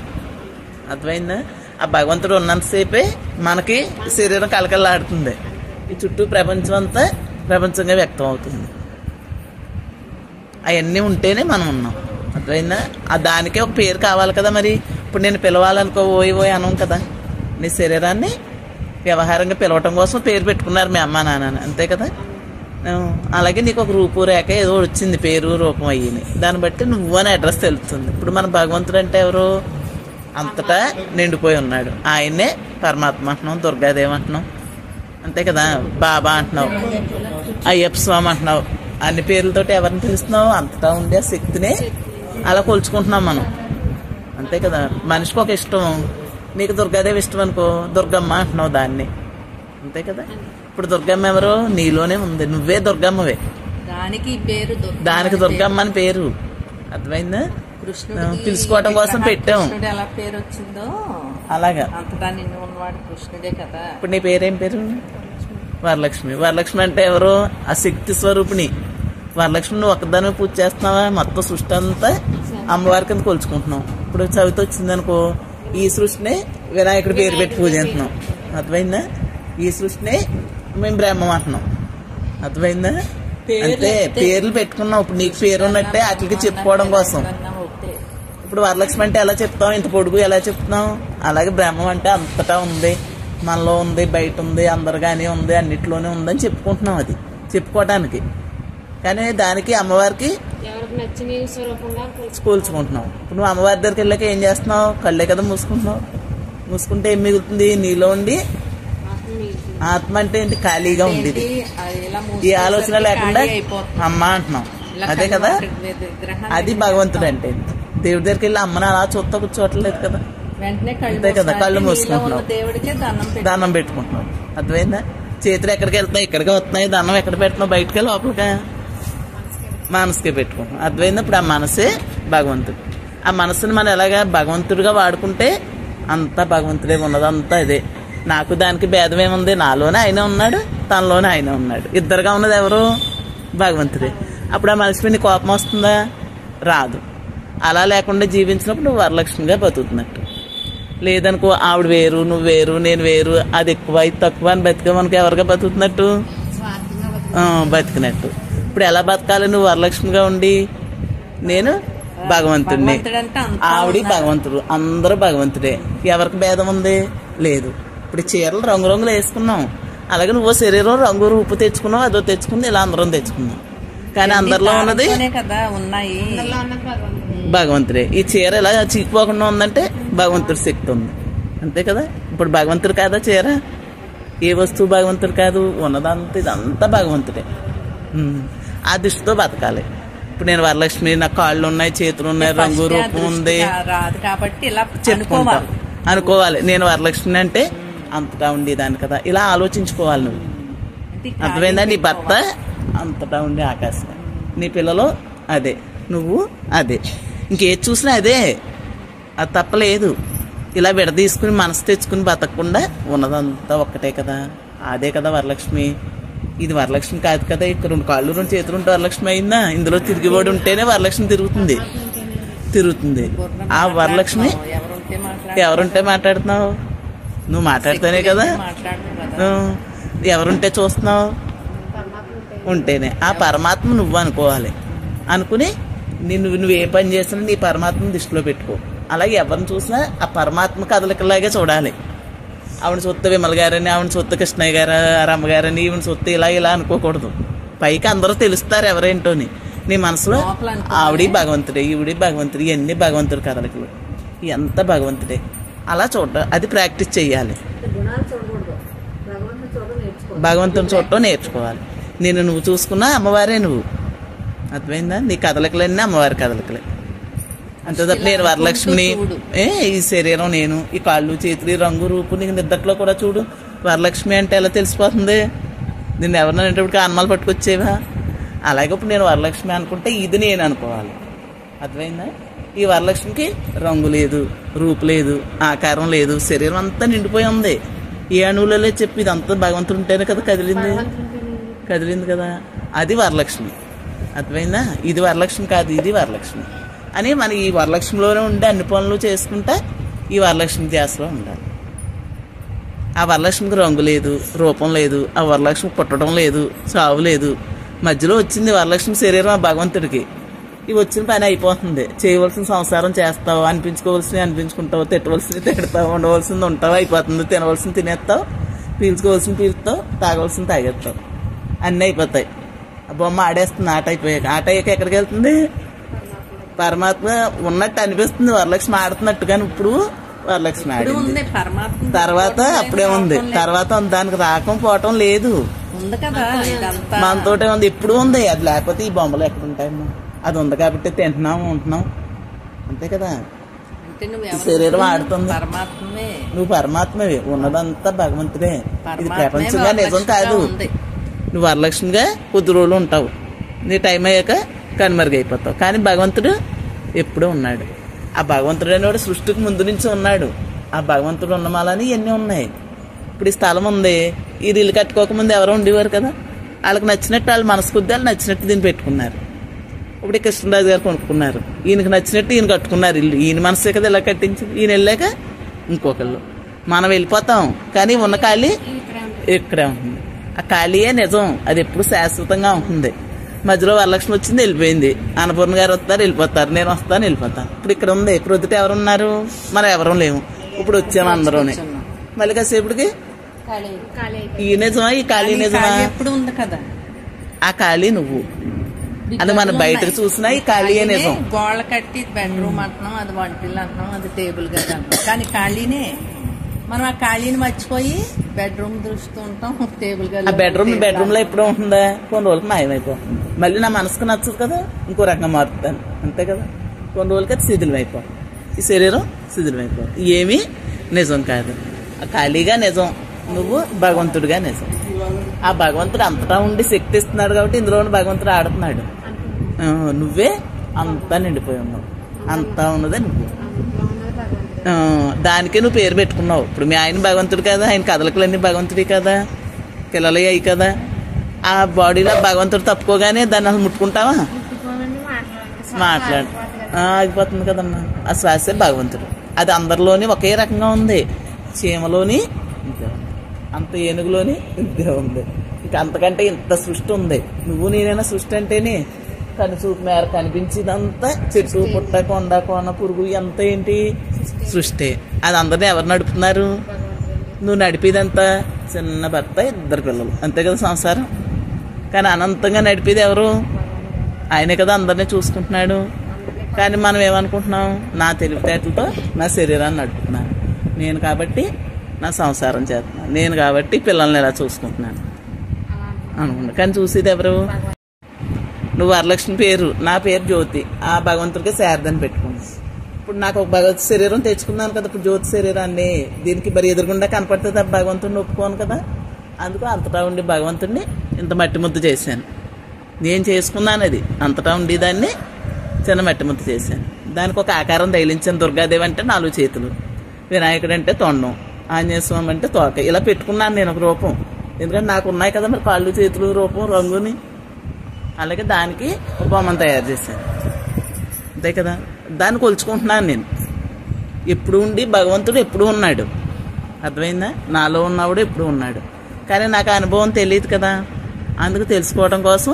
అర్థమైందా? ఆ భగవంతుడు ఉన్నంతసేపే మనకి శరీరం కలకలాడుతుంది. ఈ చుట్టూ ప్రపంచం అంతా ప్రపంచంగా వ్యక్తం అవుతుంది. అవన్నీ ఉంటేనే మనం ఉన్నాం. అర్థమైందా? ఆ దానికే ఒక పేరు కావాలి కదా. మరి ఇప్పుడు నేను పిలవాలనుకో ఓయి అనం కదా. నీ శరీరాన్ని వ్యవహారంగా పిలవటం కోసం పేరు పెట్టుకున్నారు మీ అమ్మ నాన్న, అంతే కదా. అలాగే నీకు ఒక రూపురేఖ ఏదో వచ్చింది, పేరు రూపం అయ్యింది, దాన్ని బట్టి నువ్వు అని అడ్రస్ తెలుస్తుంది. ఇప్పుడు మన భగవంతుడు అంటే ఎవరు? అంతటా నిండిపోయి ఉన్నాడు, ఆయన్నే పరమాత్మ అంటున్నాం, దుర్గాదేవి అంటున్నాం, అంతే కదా. బాబా అంటున్నావు, అయ్యప్ప స్వామి అంటున్నావు, అన్ని పేర్లతోటి ఎవరిని పిలుస్తున్నావు? అంతటా ఉండే శక్తినే అలా కొలుచుకుంటున్నాం మనం, అంతే కదా. మనిషికి ఒక ఇష్టం, నీకు దుర్గాదేవి ఇష్టం అనుకో, దుర్గమ్మ అంటున్నావు దాన్ని, అంతే కదా. ఇప్పుడు దుర్గమ్మ ఎవరో నీలోనే ఉంది, నువ్వే దుర్గమ్మవే, దానికి దుర్గమ్మ అని పేరు, అర్థమైందా? పిలుచుకోవటం కోసం పెట్టాము. ఎలా పేరు వచ్చిందో అలాగా. అంతటా నిన్ను ఉన్నవాడు కృష్ణుడే కదా. ఇప్పుడు నీ పేరేం పేరు? వరలక్ష్మి. వరలక్ష్మి అంటే ఎవరు? ఆ శక్తి స్వరూపిణి వరలక్ష్మి. నువ్వు ఒక్కదాని పూజ చేస్తున్నావా? మొత్తం సృష్టి అంతా అమ్మవారి కింద కొలుచుకుంటున్నావు. ఇప్పుడు చవితి వచ్చిందనుకో, ఈ సృష్టిని వినాయకుడి పేరు పెట్టి పూజ చేస్తున్నాం, అర్థమైందా? ఈ సృష్టిని మేము బ్రహ్మం అంటున్నాం, అర్థమైందా? అంటే పేర్లు పెట్టుకున్నాం. ఇప్పుడు నీకు పేరు ఉన్నట్టే వాటికి చెప్పుకోవడం కోసం. ఇప్పుడు వరలక్ష్మి అంటే ఎలా చెప్తాం? ఇంత పొడుగు ఎలా చెప్తున్నాం? అలాగే బ్రహ్మం అంటే అంతటా ఉంది, మనలో ఉంది, బయట ఉంది, అందరిగానే ఉంది, అన్నిట్లోనే ఉందని చెప్పుకుంటున్నాం. అది చెప్పుకోవడానికి. కానీ దానికి అమ్మవారికి కూల్చుకుంటున్నావు. ఇప్పుడు నువ్వు అమ్మవారి దగ్గరికి వెళ్ళాక ఏం చేస్తున్నావు? కళ్ళే కదా మూసుకుంటున్నావు. మూసుకుంటే ఏం మిగులుతుంది? నీలో ఉండి ఆత్మ అంటే ఏంటి? ఖాళీగా ఉంది, ఈ ఆలోచన లేకుండా అమ్మ అంటున్నాం, అదే కదా. అది భగవంతుడు అంటే. దేవుడి దగ్గరికి వెళ్ళి అమ్మని అలా చూస్తా కూర్చోవట్లేదు కదా, అంతే కదా. కళ్ళు మూసుకుంటున్నావు, దండం పెట్టుకుంటున్నావు, అర్థమైందా? చేతులు ఎక్కడికి వెళ్తున్నాయి? ఇక్కడికి వస్తున్నాయి. దండం ఎక్కడ పెడుతున్నావు? బయటకెళ్ళి లోపలికా? మనసుకే పెట్టుకుంటున్నాం, అర్థమైందా? ఇప్పుడు ఆ మనసే భగవంతుడు. ఆ మనసుని మనం ఎలాగా భగవంతుడిగా వాడుకుంటే అంతా భగవంతుడే ఉన్నది, అంతా ఇదే. నాకు దానికి భేదం ఏముంది? నాలోనే ఆయన ఉన్నాడు, తనలోనే ఆయన ఉన్నాడు, ఇద్దరుగా ఉన్నది ఎవరు? భగవంతుడే. అప్పుడు ఆ మనిషి మీద కోపం వస్తుందా? రాదు. అలా లేకుండా జీవించినప్పుడు నువ్వు వరలక్ష్మిగా బతుకుతున్నట్టు. లేదనుకో, ఆవిడ వేరు, నువ్వు వేరు, నేను వేరు, అది ఎక్కువ ఇది తక్కువ అని బతికే మనకు ఎవరిగా బతుకుతున్నట్టు? బతికినట్టు. ఇప్పుడు ఎలా బతకాలి? నువ్వు వరలక్ష్మిగా ఉండి నేను భగవంతుడిని, ఆవిడ భగవంతుడు, అందరూ భగవంతుడే. ఎవరికి భేదం ఉంది? లేదు. ఇప్పుడు చీరలు రంగురంగులు వేసుకున్నాం, అలాగే నువ్వు శరీరం రంగు రూపు తెచ్చుకున్నావు, అదో తెచ్చుకుంది, ఇలా అందరం తెచ్చుకున్నాం. కానీ అందరిలో ఉన్నది భగవంతుడే. ఈ చీర ఇలా చీకిపోకుండా ఉందంటే భగవంతుడి శక్తి ఉంది, అంతే కదా. ఇప్పుడు భగవంతుడు కాదా చీర? ఏ వస్తువు భగవంతుడు కాదు, ఉన్నదంతా ఇదంతా భగవంతుడే. ఆ దృష్టితో బతకాలి. ఇప్పుడు నేను వరలక్ష్మి, నా కాళ్ళు ఉన్నాయి, చేతులు ఉన్నాయి, రంగు రూపం ఉంది కాబట్టి ఇలా చెప్పుకుంటా అనుకోవాలి. నేను వరలక్ష్మి అంటే అంతటా ఉండేదాన్ని కదా, ఇలా ఆలోచించుకోవాలి నువ్వు, అర్థమైందా? నీ భర్త అంతటా ఉండే ఆకాశం, నీ పిల్లలు అదే, నువ్వు అదే, ఇంకేది చూసినా అదే, అది తప్పలేదు. ఇలా విడదీసుకుని మనసు తెచ్చుకుని బతకకుండా ఉన్నదంతా ఒక్కటే కదా, అదే కదా వరలక్ష్మి. ఇది వరలక్ష్మి కాదు కదా. ఇక్కడ 2 కాళ్ళు 2 చేతులు ఉంటే వరలక్ష్మి అయిందా? ఇందులో తిరిగివాడు ఉంటేనే వరలక్ష్మి తిరుగుతుంది. ఆ వరలక్ష్మి ఎవరుంటే మాట్లాడుతున్నావు? నువ్వు మాట్లాడితేనే కదా. ఎవరుంటే చూస్తున్నావు? ఉంటేనే. ఆ పరమాత్మ నువ్వు అనుకోవాలి. అనుకుని నువ్వు ఏ పని చేసినా నీ పరమాత్మను దృష్టిలో పెట్టుకో. అలాగే ఎవరిని చూసినా ఆ పరమాత్మ కదలికలాగే చూడాలి. ఆవిడ సొత్తు విమల్ గారని, ఆవిడ సొత్తు కృష్ణయ్య గారు, రమ్మగారని, ఈవిడ సొత్తు ఇలా అనుకోకూడదు. పైకి అందరూ తెలుస్తారు ఎవరేంటోని. నీ మనసులో ఆవిడ భగవంతుడే, ఈవిడి భగవంతుడు, ఇవన్నీ భగవంతుడి కదలికలు, ఎంత భగవంతుడే. అలా చూడ, అది ప్రాక్టీస్ చెయ్యాలి. భగవంతుని చూడటం నేర్చుకోవాలి. నువ్వు చూసుకున్నా అమ్మవారే నువ్వు, అర్థమైందా? నీ కదలికలన్నీ అమ్మవారి కదలికలే. అంతే తప్ప నేను వరలక్ష్మిని, ఈ శరీరం నేను, ఈ కాళ్ళు చేతులు, ఈ రంగు రూపు, నీకు నిద్దట్లో కూడా చూడు. వరలక్ష్మి అంటే ఎలా తెలిసిపోతుంది? నిన్ను ఎవరినైనా అనేటప్పుడు అన్నమాలు పట్టుకొచ్చేవా? అలాగే ఇప్పుడు నేను వరలక్ష్మి అనుకుంటే ఇది నేను అనుకోవాలి, అర్థమైందా? ఈ వరలక్ష్మికి రంగు లేదు, రూపు లేదు, ఆకారం లేదు, శరీరం అంతా నిండిపోయి ఉంది. ఏ అణువులలో చెప్పి ఇదంతా భగవంతుడు ఉంటేనే కదా కదిలింది కదా. అది వరలక్ష్మి, అర్థమైందా? ఇది వరలక్ష్మి కాదు, ఇది వరలక్ష్మి అని మన ఈ వరలక్ష్మిలోనే ఉండి అన్ని పనులు చేసుకుంటా ఈ వరలక్ష్మి ధ్యాసలో ఉండాలి. ఆ వరలక్ష్మికి రంగు లేదు, రూపం లేదు, ఆ వరలక్ష్మి పుట్టడం లేదు, చావు లేదు. మధ్యలో వచ్చింది వరలక్ష్మి శరీరం ఆ భగవంతుడికి. ఇవి వచ్చిన పని అయిపోతుంది. చేయవలసిన సంసారం చేస్తావు, అనిపించుకోవాల్సినవి అనిపించుకుంటావు, తిట్టవలసింది తిడతావు, ఉండవలసింది ఉంటావు, అయిపోతుంది. తినవలసింది తినేస్తావు, పీల్చుకోవాల్సింది పీల్చుతావు, తాగవలసింది తాగేస్తావు, అన్నీ అయిపోతాయి. ఆ బొమ్మ ఆడేస్తుంది ఆట అయిపోయాక. ఆట అయ్యాక ఎక్కడికి వెళ్తుంది? పరమాత్మ ఉన్నట్టు అనిపిస్తుంది వరలక్ష్మి ఆడుతున్నట్టు, కానీ ఇప్పుడు వరలక్ష్మి ఆడింది. తర్వాత అప్పుడే ఉంది, తర్వాత దానికి రాకం పోవటం లేదు, ఉంది కదా. మనతోటే ఉంది, ఇప్పుడు ఉంది. అది లేకపోతే ఈ బొమ్మలు ఎక్కడ ఉంటాయమ్మా? అది ఉంది కాబట్టి తింటున్నాము, ఉంటున్నాం, అంతే కదా. శరీరం ఆడుతుంది, నువ్వు పరమాత్మవే, ఉన్నదంతా భగవంతుడే. ఇది ప్రపంచంగా నిజం కాదు. నువ్వు వరలక్ష్మిగా కొద్ది రోజులు ఉంటావు, నీ టైం అయ్యాక కనుమరుగైపోతావు. కానీ భగవంతుడు ఎప్పుడూ ఉన్నాడు. ఆ భగవంతుడు అనేవాడు సృష్టికి ముందు నుంచి ఉన్నాడు. ఆ భగవంతుడు ఉన్నమాలని ఇవన్నీ ఉన్నాయి. ఇప్పుడు ఈ స్థలం ఉంది, ఈ ఇల్లు కట్టుకోకముందు ఎవరో ఉండేవారు కదా, వాళ్ళకి నచ్చినట్టు వాళ్ళ మనసు కొద్ది వాళ్ళు నచ్చినట్టు దీన్ని పెట్టుకున్నారు. ఇప్పుడు కృష్ణరాజు గారు కొనుక్కున్నారు, ఈయనకి నచ్చినట్టు ఈయన కట్టుకున్నారు ఇల్లు. ఈయన మనసే కదా ఇలా కట్టించింది. ఈయన వెళ్ళాక ఇంకొకళ్ళు. మనం వెళ్ళిపోతాం, కానీ ఉన్న ఖాళీ ఇక్కడే ఉంటుంది. ఆ ఖాళీయే నిజం, అది ఎప్పుడు శాశ్వతంగా ఉంటుంది. మధ్యలో వరలక్ష్మి వచ్చింది, వెళ్ళిపోయింది. అన్నపూర్ణ గారు వస్తారు, వెళ్ళిపోతారు, నేను వస్తాను, వెళ్ళిపోతాను. ఇప్పుడు ఇక్కడ ఉంది, ప్రొద్దుట ఎవరున్నారు? మనం ఎవరూ లేము. ఇప్పుడు వచ్చాము అందరూనే. మళ్ళీ కాసేపటికి ఈ నిజమా, ఈ ఖాళీ నిజమా? ఎప్పుడు ఉంది కదా ఆ ఖాళీ నువ్వు. అది మనం బయటకు చూసినా ఈ ఖాళీయే నిజం. గోళ్ళ కట్టి బెడ్రూమ్ అంటున్నాం, అది వంటిల్లు అంటున్నాం, అది టేబుల్ గది అంటున్నాం, కానీ ఖాళీనే. మనం ఆ ఖాళీని మర్చిపోయి బెడ్రూమ్ దృష్టి ఉంటాం, టేబుల్ గది. ఆ బెడ్రూమ్ లో ఎప్పుడూ ఉంటుందా? కొన్ని రోజులకి మాయమైపోతుంది. మళ్ళీ నా మనసుకు నచ్చదు కదా, ఇంకో రకంగా మారుతాను, అంతే కదా. కొన్ని రోజులకి అది శిథిలమైపోతుంది, ఈ శరీరం శిథిలమైపోతుంది. ఏమీ నిజం కాదు. ఆ ఖాళీగా నిజం, నువ్వు భగవంతుడిగా నిజం. ఆ భగవంతుడు అంతటా ఉండి శక్తి ఇస్తున్నాడు కాబట్టి ఇందులో భగవంతుడు ఆడుతున్నాడు. నువ్వే అంతా నిండిపోయి ఉన్నావు, అంతా ఉన్నదే నువ్వు. దానికే నువ్వు పేరు పెట్టుకున్నావు. ఇప్పుడు మీ ఆయన భగవంతుడు కదా, ఆయన కదలికలన్నీ భగవంతుడి కదా, పిల్లలు అయ్యి కదా. ఆ బాడీలో భగవంతుడు తప్పుకోగానే దాన్ని అసలు ముట్టుకుంటావా? మాట్లాడు ఆగిపోతుంది కదమ్మా. ఆ శ్వాసే భగవంతుడు. అది అందరిలోని ఒకే రకంగా ఉంది. చీమలోని ఇంతే ఉంది, అంత ఏనుగులోని ఇంతే ఉంది. ఇంకా అంతకంటే ఇంత సృష్టి ఉంది. నువ్వు నేనైనా సృష్టి అంటేనే కనుచూపు మేర కనిపించేదంతా చెట్టు పుట్ట కొండ కోన పురుగు ఎంత ఏంటి సృష్టి. అది అందరినీ ఎవరు నడుపుతున్నారు? నువ్వు నడిపేదంతా చిన్న భర్త, ఇద్దరు పిల్లలు, అంతే కదా సంసారం. కానీ అనంతంగా నడిపేది ఎవరు? ఆయనే కదా అందరినీ చూసుకుంటున్నాడు. కానీ మనం ఏమనుకుంటున్నాం? నా తెలివితేటలతో నా శరీరాన్ని నడుపుతున్నాను నేను, కాబట్టి నా సంసారం చేస్తున్నాను నేను, కాబట్టి పిల్లల్ని ఎలా చూసుకుంటున్నాను అనుకుంటా. కానీ చూసేది ఎవరు? నువ్వు వరలక్ష్మి పేరు, నా పేరు జ్యోతి. ఆ భగవంతుడికి శారదని పెట్టుకున్నాను. ఇప్పుడు నాకు ఒక భగవత్ శరీరం తెచ్చుకున్నాను కదా, ఇప్పుడు జ్యోతి శరీరాన్ని. దీనికి మరి ఎదురుగుండా కనపడుతుంది, ఆ భగవంతుడిని ఒప్పుకోను కదా. అందుకు అంతటా ఉండి భగవంతుడిని ఇంత మట్టి ముద్ద చేశాను. నేను చేసుకున్నాను అది. అంతటా ఉండేదాన్ని చిన్న మట్టి ముద్ద చేశాను. దానికి ఒక ఆకారం తగిలించాను. దుర్గాదేవి అంటే 4 చేతులు, వినాయకుడు అంటే తొండం, ఆంజనేయ స్వామి అంటే తోక. ఇలా పెట్టుకున్నాను నేను ఒక రూపం. ఎందుకంటే నాకు ఉన్నాయి కదా మరి కాళ్ళు చేతులు రూపం రంగుని. అలాగే దానికి ఒక బొమ్మను తయారు చేశాను, అంతే కదా. దాన్ని కొలుచుకుంటున్నాను నేను. ఎప్పుడు ఉండి భగవంతుడు ఎప్పుడు ఉన్నాడు, అర్థమైందా? నాలో ఉన్నవాడు ఎప్పుడు ఉన్నాడు. కానీ నాకు అనుభవం తెలియదు కదా. అందుకు తెలుసుకోవడం కోసం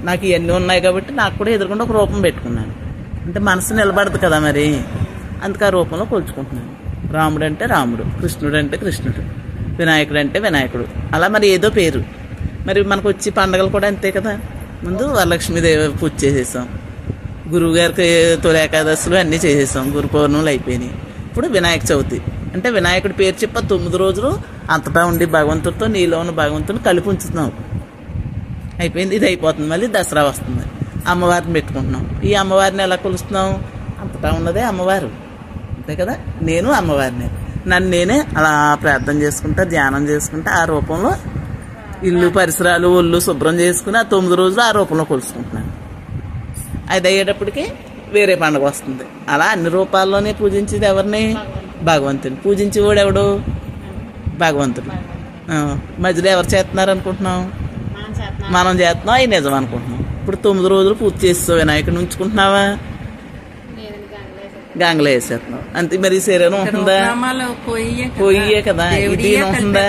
నాకు ఇవన్నీ ఉన్నాయి కాబట్టి నాకు కూడా ఎదురుకుండా ఒక రూపం పెట్టుకున్నాను. అంటే మనసు నిలబడదు కదా మరి, అందుకు ఆ రూపంలో కొలుచుకుంటున్నాను. రాముడు అంటే రాముడు, కృష్ణుడు అంటే కృష్ణుడు, వినాయకుడు అంటే వినాయకుడు, అలా మరి ఏదో పేరు. మరి మనకు వచ్చి పండగలు కూడా అంతే కదా. ముందు వరలక్ష్మీదేవి పూజ చేసేసాం, గురువు గారికి తొలి ఏకాదశులు అన్నీ చేసేసాం, గురు పౌర్ణములు అయిపోయినాయి. ఇప్పుడు వినాయక చవితి అంటే వినాయకుడి పేరు చెప్ప 9 రోజులు అంతటా ఉండి భగవంతుడితో నీలో ఉన్న భగవంతుని కలిపి ఉంచుతున్నాం. అయిపోయింది, ఇది అయిపోతుంది. మళ్ళీ దసరా వస్తుంది, అమ్మవారిని పెట్టుకుంటున్నాం. ఈ అమ్మవారిని ఎలా కొలుస్తున్నాం? అంతటా ఉన్నదే అమ్మవారు, అంతే కదా. నేను అమ్మవారిని, నన్ను నేనే అలా ప్రార్థన చేసుకుంటా, ధ్యానం చేసుకుంటా, ఆ రూపంలో ఇల్లు పరిసరాలు ఒళ్ళు శుభ్రం చేసుకుని ఆ 9 రోజులు ఆ రూపంలో కొలుసుకుంటున్నాను. అది అయ్యేటప్పటికి వేరే పండుగ వస్తుంది. అలా అన్ని రూపాల్లోనే పూజించేది ఎవరిని? భగవంతుని. పూజించేవాడు ఎవడు? భగవంతుడు. మధ్యలో ఎవరు చేస్తున్నారు అనుకుంటున్నాం? మనం చేస్తున్నాం, అవి నిజం అనుకుంటున్నాం. ఇప్పుడు 9 రోజులు పూజ చేస్తావు, వినాయకుడిని ఉంచుకుంటున్నావా? గంగలో వేసేస్తున్నావు, అంతే. మరి శరీరం ఉంటుందా? పోయే కదా. ఇది ఉంటుందా?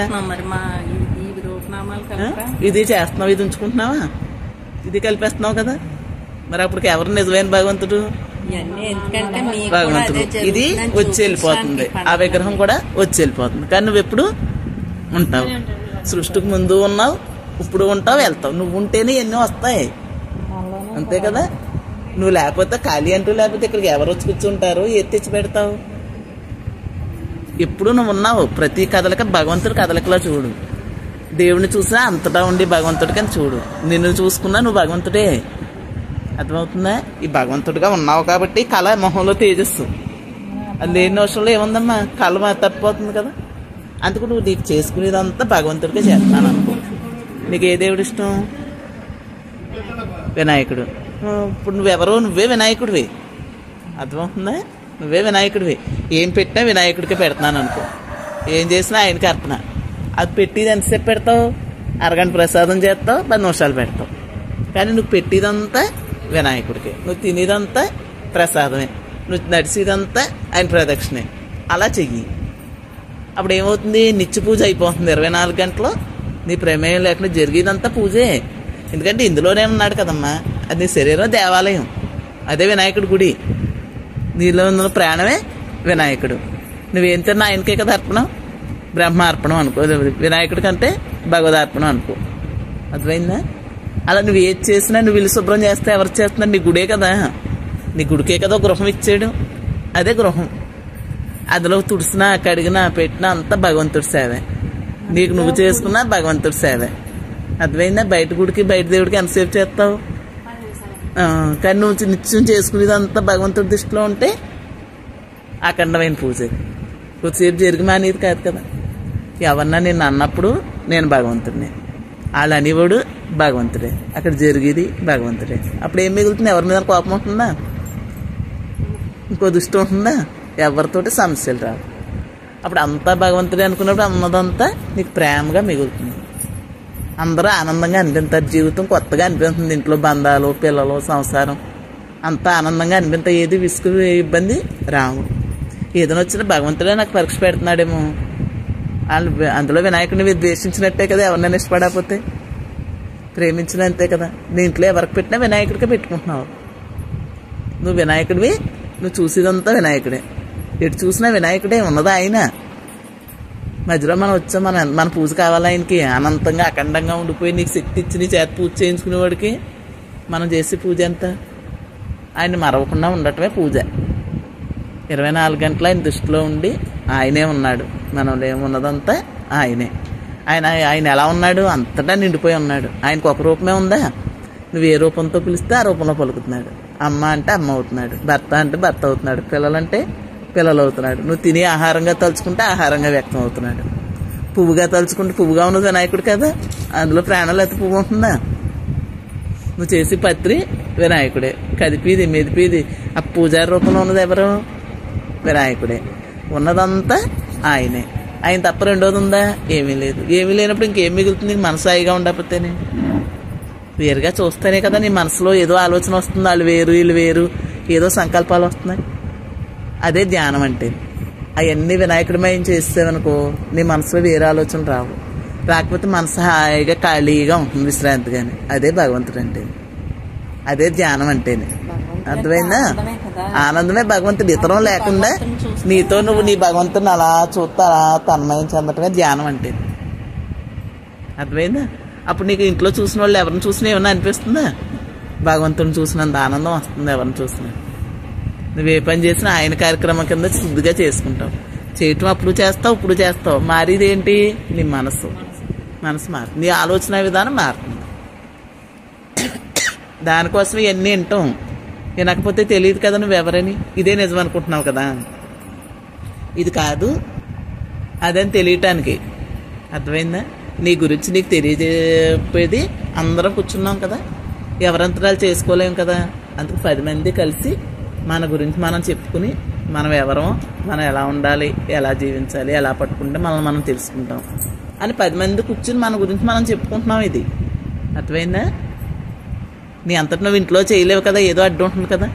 ఇది చేస్తున్నావు, ఇది ఉంచుకుంటున్నావా? ఇది కలిపేస్తున్నావు కదా. మరి అప్పటికి ఎవరు నిజమైన భగవంతుడు? భగవంతుడు. ఇది వచ్చి వెళ్ళిపోతుంది, ఆ విగ్రహం కూడా వచ్చి వెళ్ళిపోతుంది. కానీ నువ్వు ఎప్పుడు ఉంటావు. సృష్టికి ముందు ఉన్నావు, ఇప్పుడు ఉంటావు వెళ్తావు, నువ్వు ఉంటేనే ఎన్నో వస్తాయి, అంతే కదా. నువ్వు లేకపోతే ఖాళీ అంటూ లేకపోతే ఇక్కడికి ఎవరు వచ్చి కూర్చుంటారు, ఏది తెచ్చి పెడతావు. ఎప్పుడు నువ్వు ఉన్నావు, ప్రతి కదలిక భగవంతుడి కదలికలో చూడు. దేవుని చూసినా అంతటా ఉండి భగవంతుడికి అని చూడు. నిన్ను చూసుకున్నా నువ్వు భగవంతుడే, అర్థమవుతుందా. ఈ భగవంతుడిగా ఉన్నావు కాబట్టి కళ మొహంలో తేజస్సు, అది లేని అవసరంలో ఏముందమ్మా, కళ తప్పిపోతుంది కదా. అందుకు నువ్వు నీకు చేసుకునేదంతా భగవంతుడిగా చేస్తాను అనుకో. నీకు ఏ దేవుడు ఇష్టం? వినాయకుడు. ఇప్పుడు నువ్వెవరో, నువ్వే వినాయకుడివి, అర్థమవుతుందా. నువ్వే వినాయకుడివి. ఏం పెట్టినా వినాయకుడికి పెడతాను అనుకో, ఏం చేసినా ఆయనకి అర్పణ. అది పెట్టేది ఎంతసేపు పెడతావు? అరగంట ప్రసాదం చేస్తావు, 10 నిమిషాలు పెడతావు. కానీ నువ్వు పెట్టేదంతా వినాయకుడికి, నువ్వు తినేదంతా ప్రసాదమే, నువ్వు నడిచేదంతా ఆయన ప్రదక్షిణే. అలా చెయ్యి. అప్పుడు ఏమవుతుంది? నిత్య పూజ అయిపోతుంది 24 గంటలు. నీ ప్రమేయం లేకుండా జరిగేదంతా పూజే. ఎందుకంటే ఇందులోనే ఉన్నాడు కదమ్మా. అది నీ శరీరం దేవాలయం, అదే వినాయకుడి గుడి. నీలో ఉన్న ప్రాణమే వినాయకుడు. నువ్వేం తిన్నా ఆయనకే కదా అర్పణం. బ్రహ్మార్పణం అనుకో, వినాయకుడి కంటే భగవదార్పణం అనుకో, అర్థమైందా. అలా నువ్వు ఏది చేసినా, నువ్వు ఇల్లు శుభ్రం చేస్తే ఎవరు చేస్తున్నారు? నీ గుడే కదా. నీ గుడికే కదా గృహం ఇచ్చాడు, అదే గృహం. అందులో తుడిసినా కడిగినా పెట్టినా అంతా భగవంతుడి సేవే. నీకు నువ్వు చేసుకున్నా భగవంతుడి సేవే, అర్థమైందా. బయట గుడికి బయట దేవుడికి ఎంతసేపు చేస్తావు? కానీ నువ్వు నిత్యం చేసుకునేదంతా భగవంతుడి దృష్టిలో ఉంటే అఖండమైన పూజ. కొద్దిసేపు జరిగి మానేది కాదు కదా. ఎవరన్నా నిన్ను అన్నప్పుడు నేను భగవంతుడిని, వాళ్ళు అనేవాడు భగవంతుడే, అక్కడ జరిగేది భగవంతుడే. అప్పుడు ఏం మిగులుతుంది? ఎవరి మీద కోపం ఉంటుందా? ఇంకో దృష్టి ఉంటుందా? ఎవరితోటి సమస్యలు రావు. అప్పుడు అంతా భగవంతుడే అనుకున్నప్పుడు అన్నదంతా నీకు ప్రేమగా మిగులుతుంది. అందరూ ఆనందంగా అనిపిస్తారు, జీవితం కొత్తగా అనిపిస్తుంది. ఇంట్లో బంధాలు, పిల్లలు, సంసారం అంతా ఆనందంగా అనిపిస్తాయి. ఏది విసుగు ఇబ్బంది రావు. ఏదైనా వచ్చినా భగవంతుడే నాకు పరీక్ష పెడుతున్నాడేమో. వాళ్ళు అందులో వినాయకుడిని ద్వేషించినట్టే కదా, ఎవరినైనా ఇష్టపడకపోతే. ప్రేమించినంతే కదా. నీ ఇంట్లో ఎవరికి పెట్టినా వినాయకుడికే పెట్టుకుంటున్నావు. నువ్వు వినాయకుడివి, నువ్వు చూసేదంతా వినాయకుడే. ఎటు చూసినా వినాయకుడే ఉన్నదా ఆయన. మధ్యలో మనం వచ్చాం, మన పూజ కావాలా ఆయనకి? అనంతంగా అఖండంగా ఉండిపోయి నీకు శక్తి ఇచ్చి నీ చేత పూజ చేయించుకునేవాడికి మనం చేసే పూజ ఎంత? ఆయన మరవకుండా ఉండటమే పూజ. 24 గంటలు ఆయన దృష్టిలో ఉండి ఆయనే ఉన్నాడు. మనలో ఏమున్నదంతా ఆయనే. ఆయన ఎలా ఉన్నాడు? అంతటా నిండిపోయి ఉన్నాడు. ఆయనకు ఒక రూపమే ఉందా? నువ్వు ఏ రూపంతో పిలిస్తే ఆ రూపంలో పలుకుతున్నాడు. అమ్మ అంటే అమ్మ అవుతున్నాడు, భర్త అంటే భర్త అవుతున్నాడు, పిల్లలంటే పిల్లలు అవుతున్నాడు. నువ్వు తినే ఆహారంగా తలుచుకుంటే ఆహారంగా వ్యక్తం అవుతున్నాడు. పువ్వుగా తలుచుకుంటే పువ్వుగా ఉన్నది వినాయకుడు కదా. అందులో ప్రాణాలు అయితే పువ్వు ఉంటుందా? నువ్వు చేసి పత్రి వినాయకుడే, కదిపేది మెదిపేది ఆ పూజారి రూపంలో ఉన్నది ఎవరు? వినాయకుడే. ఉన్నదంతా ఆయనే. ఆయన తప్ప రెండోది ఉందా? ఏమీ లేదు. ఏమీ లేనప్పుడు ఇంకేం మిగులుతుంది? మనసు హాయిగా ఉండకపోతేనే. వేరుగా చూస్తేనే కదా నీ మనసులో ఏదో ఆలోచన వస్తుంది. వాళ్ళు వేరు వీళ్ళు వేరు, ఏదో సంకల్పాలు వస్తున్నాయి. అదే ధ్యానం అంటే. అవన్నీ వినాయకుడిమయం చేసేవనుకో నీ మనసులో వేరే ఆలోచన రావు. రాకపోతే మనసు హాయిగా ఖాళీగా ఉంటుంది, విశ్రాంతిగానే. అదే భగవంతుడు అంటే, అదే ధ్యానం అంటేనే. అర్థమైందా? ఆనందమే భగవంతుడు. ఇతరం లేకుండా నీతో నువ్వు నీ భగవంతుడిని అలా చూస్తా అలా తన్మయం చెందటమే ధ్యానం అంటే. అర్థమైందా? అప్పుడు నీకు ఇంట్లో చూసిన వాళ్ళు ఎవరిని చూసినా ఏమన్నా అనిపిస్తుందా? భగవంతుని చూసినంత ఆనందం వస్తుంది ఎవరిని చూసినా. నువ్వు ఏ పని చేసినా ఆయన కార్యక్రమం కింద శుద్ధిగా చేసుకుంటావు. చేయటం అప్పుడు చేస్తావు, ఇప్పుడు చేస్తావు. మారేది ఏంటి? నీ మనసు మారుతుంది, నీ ఆలోచన విధానం మారుతుంది. దానికోసం ఇవన్నీ వింటాం. వినకపోతే తెలియదు కదా నువ్వెవరని. ఇదే నిజం అనుకుంటున్నావు కదా. ఇది కాదు అదని తెలియటానికి. అర్థమైందా? నీ గురించి నీకు తెలియజేపేది అందరం కూర్చున్నాం కదా. ఎవరంతరాలు చేసుకోలేం కదా. అందుకు 10 మంది కలిసి మన గురించి మనం చెప్పుకుని మనం ఎవరో, మనం ఎలా ఉండాలి, ఎలా జీవించాలి, ఎలా పట్టుకుంటే మనం తెలుసుకుంటాం అని 10 మంది కూర్చుని మన గురించి మనం చెప్పుకుంటున్నాం. ఇది అర్థమైందా? నీ అంతటి నువ్వు ఇంట్లో చేయలేవు కదా, ఏదో అడ్డు ఉంటుంది కదా.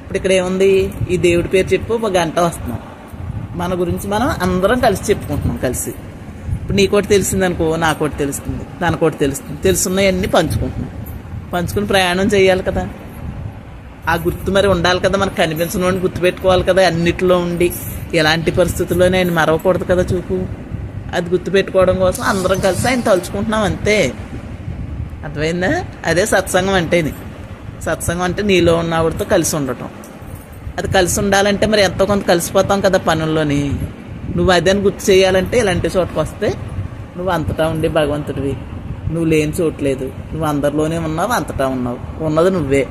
ఇప్పుడు ఇక్కడ ఏముంది? ఈ దేవుడి పేరు చెప్పు, 1 గంట వస్తున్నాం. మన గురించి మనం అందరం కలిసి చెప్పుకుంటున్నాం. కలిసి ఇప్పుడు నీకోటి తెలిసిందనుకో, నాకోటి తెలుస్తుంది, దానికోటి తెలుస్తుంది. తెలుసున్నాయన్నీ పంచుకుంటున్నాం. పంచుకుని ప్రయాణం చేయాలి కదా. ఆ గుర్తు మరి ఉండాలి కదా. మనకు కనిపించిన వాడిని గుర్తుపెట్టుకోవాలి కదా. అన్నిట్లో ఉండి ఎలాంటి పరిస్థితుల్లోనే ఆయన మరవకూడదు కదా. చూపు అది గుర్తుపెట్టుకోవడం కోసం అందరం కలిసి ఆయన తలుచుకుంటున్నాం అంతే. అర్థమైందా? అదే సత్సంగం అంటేని. సత్సంగం అంటే నీలో ఉన్న ఆవిడతో కలిసి ఉండటం. అది కలిసి ఉండాలంటే మరి ఎంతో కొంత కలిసిపోతాం కదా పనుల్లోని. నువ్వు అదని గుర్తు చేయాలంటే ఇలాంటి చోటుకు వస్తే నువ్వు అంతటా ఉండి భగవంతుడివి, నువ్వు లేని చోట్లేదు, నువ్వు అందరిలోనే ఉన్నావు, అంతటా ఉన్నావు, ఉన్నది నువ్వే,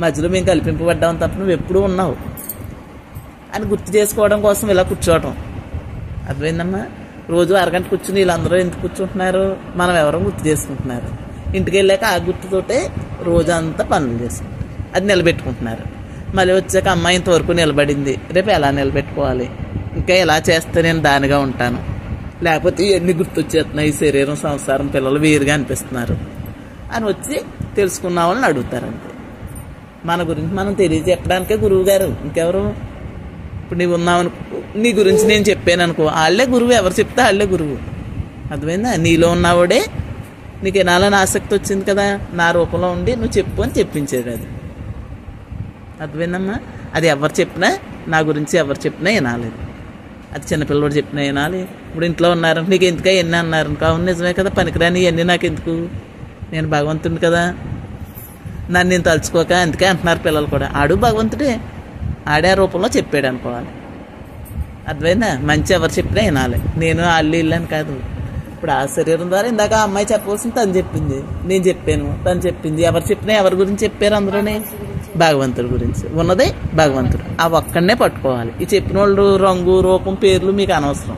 మధ్యలో మేము కల్పింపబడ్డాం తప్ప నువ్వు ఎప్పుడూ ఉన్నావు అని గుర్తు చేసుకోవడం కోసం ఇలా కూర్చోవటం. అర్థమైందమ్మా? రోజు అరగంట కూర్చుని వీళ్ళందరూ ఎందుకు కూర్చుంటున్నారు? మనం ఎవరో గుర్తు చేసుకుంటున్నారు. ఇంటికి వెళ్ళాక ఆ గుర్తుతోటే రోజంతా పనులు చేసుకుంటారు, అది నిలబెట్టుకుంటున్నారు. మళ్ళీ వచ్చాక అమ్మాయి ఇంతవరకు నిలబడింది, రేపు ఎలా నిలబెట్టుకోవాలి, ఇంకా ఎలా చేస్తే నేను దానిగా ఉంటాను, లేకపోతే ఇవన్నీ గుర్తొచ్చేస్తున్నాయి, ఈ శరీరం, సంసారం, పిల్లలు వేరుగా అనిపిస్తున్నారు అని వచ్చి తెలుసుకున్న వాళ్ళని అడుగుతారంతే. మన గురించి మనం తెలియజెప్పడానికే గురువు గారు, ఇంకెవరు? ఇప్పుడు నీవు ఉన్నావు, నీ గురించి నేను చెప్పాను అనుకో, వాళ్ళే గురువు, ఎవరు చెప్తే వాళ్ళే గురువు. అర్థమైందా? నీలో ఉన్నావాడే నీకు వినాలని ఆసక్తి వచ్చింది కదా, నా రూపంలో ఉండి నువ్వు చెప్పు అని చెప్పించేది అది. అర్థమైందమ్మా? అది ఎవరు చెప్పినా, నా గురించి ఎవరు చెప్పినా వినాలి. అది చిన్నపిల్లవాడు చెప్పినా వినాలి. ఇప్పుడు ఇంట్లో ఉన్నారంటే నీకు ఎందుక ఎన్ని అన్నారు, అవును నిజమే కదా, పనికిరాని ఇవన్నీ నాకు ఎందుకు, నేను భగవంతుడిని కదా, నన్ను నేను తలుచుకోక అందుకే అంటున్నారు పిల్లలు కూడా. ఆడు భగవంతుడే, ఆడే రూపంలో చెప్పాడు అనుకోవాలి. అర్థమైందా? మంచి ఎవరు చెప్పినా వినాలి. నేను వాళ్ళు ఇల్లని కాదు. ఇప్పుడు ఆ శరీరం ద్వారా ఇందాక ఆ అమ్మాయి చెప్పవలసింది తను చెప్పింది, నేను చెప్పాను, తను చెప్పింది. ఎవరు చెప్పినా ఎవరి గురించి చెప్పారు అందులోనే? భగవంతుడి గురించి. ఉన్నదే భగవంతుడు, ఆ ఒక్కడనే పట్టుకోవాలి. ఈ చెప్పిన వాళ్ళు రంగు, రూపం, పేర్లు మీకు అనవసరం.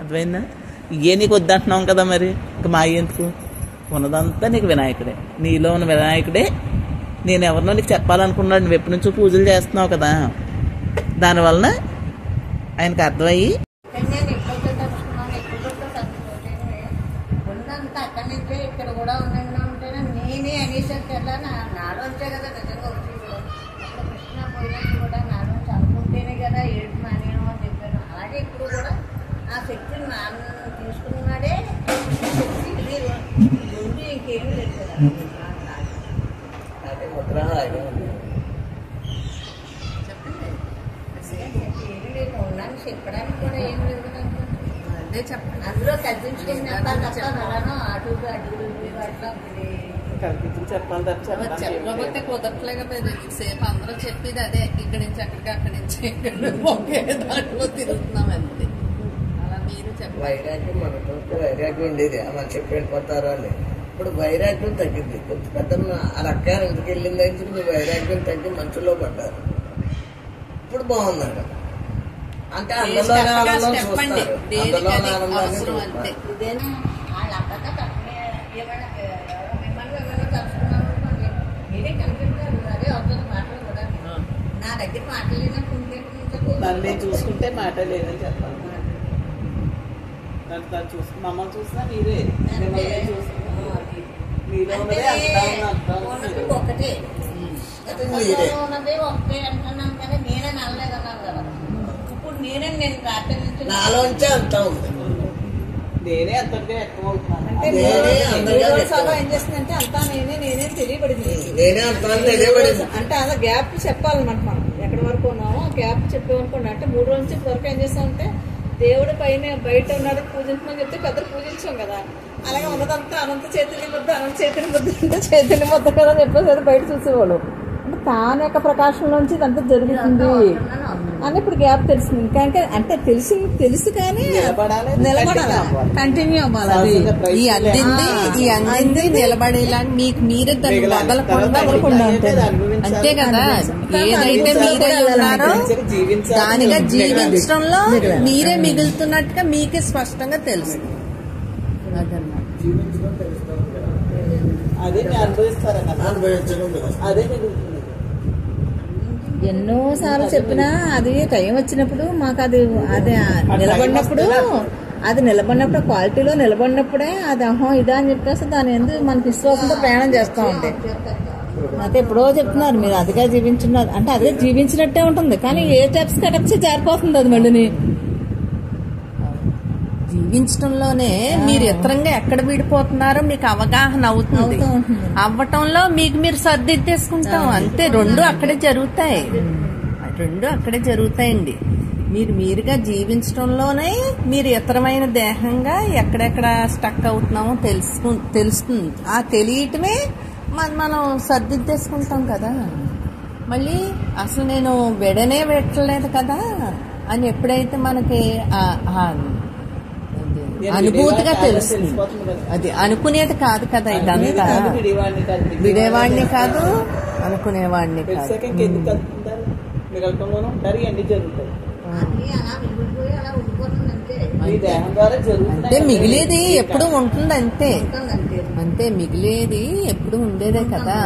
అర్థమైందా? ఇవే నీకు వద్దంటున్నాం కదా, మరి ఇంక మా ఎందుకు? ఉన్నదంతా నీకు వినాయకుడే, నీలో ఉన్న వినాయకుడే. నేను ఎవరినో నీకు చెప్పాలనుకున్నాడు, నువ్వు ఎప్పటి నుంచో పూజలు చేస్తున్నావు కదా, దానివలన ఆయనకు అర్థమయ్యి అక్కడి నుంచే ఇక్కడ కూడా ఉంటేనే నేనే అనేసరికి ఎలా నాలోంచే కదా నిజంగా వచ్చింది. అప్పుడు కృష్ణ పోయినట్టు కూడా నాలోంచి అనుకుంటేనే కదా ఏడు మానేయడం అని చెప్పాను. అలాగే ఇప్పుడు కూడా ఆ శక్తిని నాన్న తీసుకున్నాడే శక్తి ముందు ఇంకేమీ లేదు కదా. చెప్పండి, ఏమీ లేదు, ఉన్నాను చెప్పడానికి కూడా ఏం లేదు కదా. అదే చెప్పండి, అందులో కల్పించుకుని అటు చెప్పకపోతే కుదరట్లేక సేపు అందరూ చెప్పేది అదే, ఇక్కడి నుంచి అక్కడికి, అక్కడి నుంచి ఒకే దాంట్లో తిరుగుతున్నాం అంతే. అలా మీరు చెప్పండి. వైరాగ్యం మనకు వైరాగ్యం ఉండేది, అలా చెప్పి వెళ్ళిపోతారు అని. ఇప్పుడు వైరాగ్యం తగ్గింది. కొంత పెద్ద ఆ రకాలు ఇంటికి వెళ్ళిన దగ్గర మీ వైరాగ్యం తగ్గి మంచులో పడ్డారు. ఇప్పుడు బాగున్నారు అంటే అందులో ఆనందం చూస్తారు, అందులో ఆనందాన్ని చూస్తారు. ఇదేనా వాళ్ళంతా తప్పనే ఏమైనా మిమ్మల్ని ఏమైనా తలుచుకున్నాం అనుకోండి, మీరే కనిపిస్తారు. అదే అవుతుంది మాటలు కూడా. నా దగ్గర మాట్లాడినట్టు నన్ను చూసుకుంటే మాట లేదని చెప్పాలి. తను చూసుకు మమ్మల్ని చూసినా మీరే మీలో ఒకటే ఉన్నదే ఒకటే అంటున్నాం కదా, నేనే నల్లలేదన్నాను కదా. ఇప్పుడు నేను రాత్రి నుంచి నాలోంచే అంతా ఉంది. నేనే అంతగా ఎక్కువ అవుతున్నాను. అంటే ఏం చేస్తుందంటే అంతా నేనే తెలియబడింది. నేనే అంతా తెలియబడింది అంటే అలా గ్యాప్ చెప్పాలన్నమాట. మనం ఎక్కడి వరకు ఉన్నామో గ్యాప్ చెప్పేమనుకోండి. అంటే 3 రోజుల నుంచి వరకు ఏం చేస్తామంటే దేవుడి పైన బయట ఉన్నాడు పూజించమని చెప్తే పెద్దలు పూజించాం కదా, అలాగే ఉన్నదంతా అనంత చైతన్య ముద్ద, అనంత చైతన్య ముద్ద అంటే చైతన్య ముద్ద కదా చెప్పేసి బయట చూసేవాళ్ళు. అంటే తాను యొక్క ప్రకాశంలోంచి ఇదంతా జరుగుతుంది అని ఇప్పుడు గ్యాప్ తెలిసింది. ఇంకా అంటే తెలుసు కానీ నిలబడాలి, కంటిన్యూ అవ్వాలి. ఈ అందింది నిలబడేలా మీకు మీరే దాన్ని వదలకుండా ఉంటుంది. అంతే కదా, ఏదైతే మీరే ఉన్నారో దానిగా జీవించడంలో మీరే మిగులుతున్నట్టుగా మీకే స్పష్టంగా తెలుసు. అదన్నమాట. అదే అదే ఎన్నోసార్లు చెప్పినా అది టైం వచ్చినప్పుడు మాకు అది నిలబడినప్పుడు క్వాలిటీలో నిలబడినప్పుడే అది ఇదా అని చెప్పేసి దాని ఎందుకు మనకి విశ్వాసంతో ప్రయాణం చేస్తూ ఉంటాయి. అయితే ఎప్పుడో చెప్తున్నారు మీరు అదిగా జీవించున్నారు అంటే అదే జీవించినట్టే ఉంటుంది, కానీ ఏ స్టెప్స్ కటప్స్ జారిపోతుంది అది మళ్ళీ. జీవించడంలోనే మీరు ఇతరంగా ఎక్కడ విడిపోతున్నారో మీకు అవగాహన అవుతుంది. అవ్వటంలో మీకు మీరు సర్దిద్దేసుకుంటాం అంతే. రెండు అక్కడే జరుగుతాయండి. మీరుగా జీవించడంలోనే మీరు ఇతరమైన దేహంగా ఎక్కడెక్కడ స్టక్ అవుతున్నామో తెలుస్తుంది. ఆ తెలియటమే మనం సర్దిద్దేసుకుంటాం కదా. మళ్ళీ అసలు నేను వెడనే పెట్టలేదు కదా అని ఎప్పుడైతే మనకి అనుభూతిగా తెలుస్తుంది. అది అనుకునేది కాదు కదా, ఇదంతా విడేవాడిని కాదు, అనుకునేవాడిని కాదు. అంటే మిగిలేది ఎప్పుడు ఉంటుంది, అంతే అంతే మిగిలేది ఎప్పుడు ఉండేదే కదా.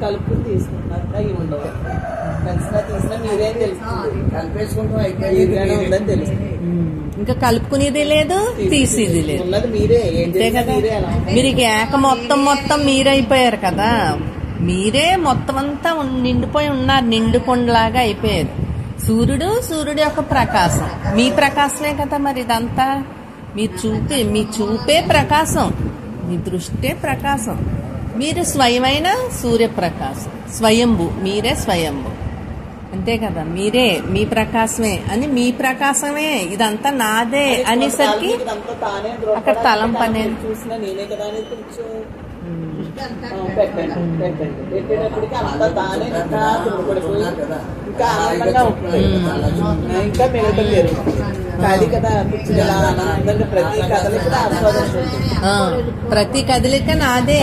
కలుపుకుని తీసుకుంటున్నారు ఇంకా కలుపుకునేది లేదు, తీసేది లేదు, అంతే కదా. మీరు ఏక మొత్తం మీరైపోయారు కదా. మీరే మొత్తం అంతా నిండిపోయి ఉన్నారు, నిండు కొండలాగా అయిపోయారు. సూర్యుడు యొక్క ప్రకాశం మీ ప్రకాశమే కదా. మరి ఇదంతా మీ చూపే ప్రకాశం, మీ దృష్టే ప్రకాశం. మీరు స్వయమైన సూర్యప్రకాశం, స్వయంభు, మీరే స్వయంభు, అంతే కదా. మీరే మీ ప్రకాశమే అని, మీ ప్రకాశమే ఇదంతా నాదే అనేసరికి అక్కడ తలంపు అనేది చూసినా నేనే కదా అనేది కొంచెం పెట్టేటప్పటికి అంతా తానే ఇంకా తుడిపడిపోయి ఇంకా ఆనందంగా ఉంటుంది. ఇంకా మిగలలేదు ఖాళీ కదా. ప్రతి కదలిక ప్రతి కదలిక నాదే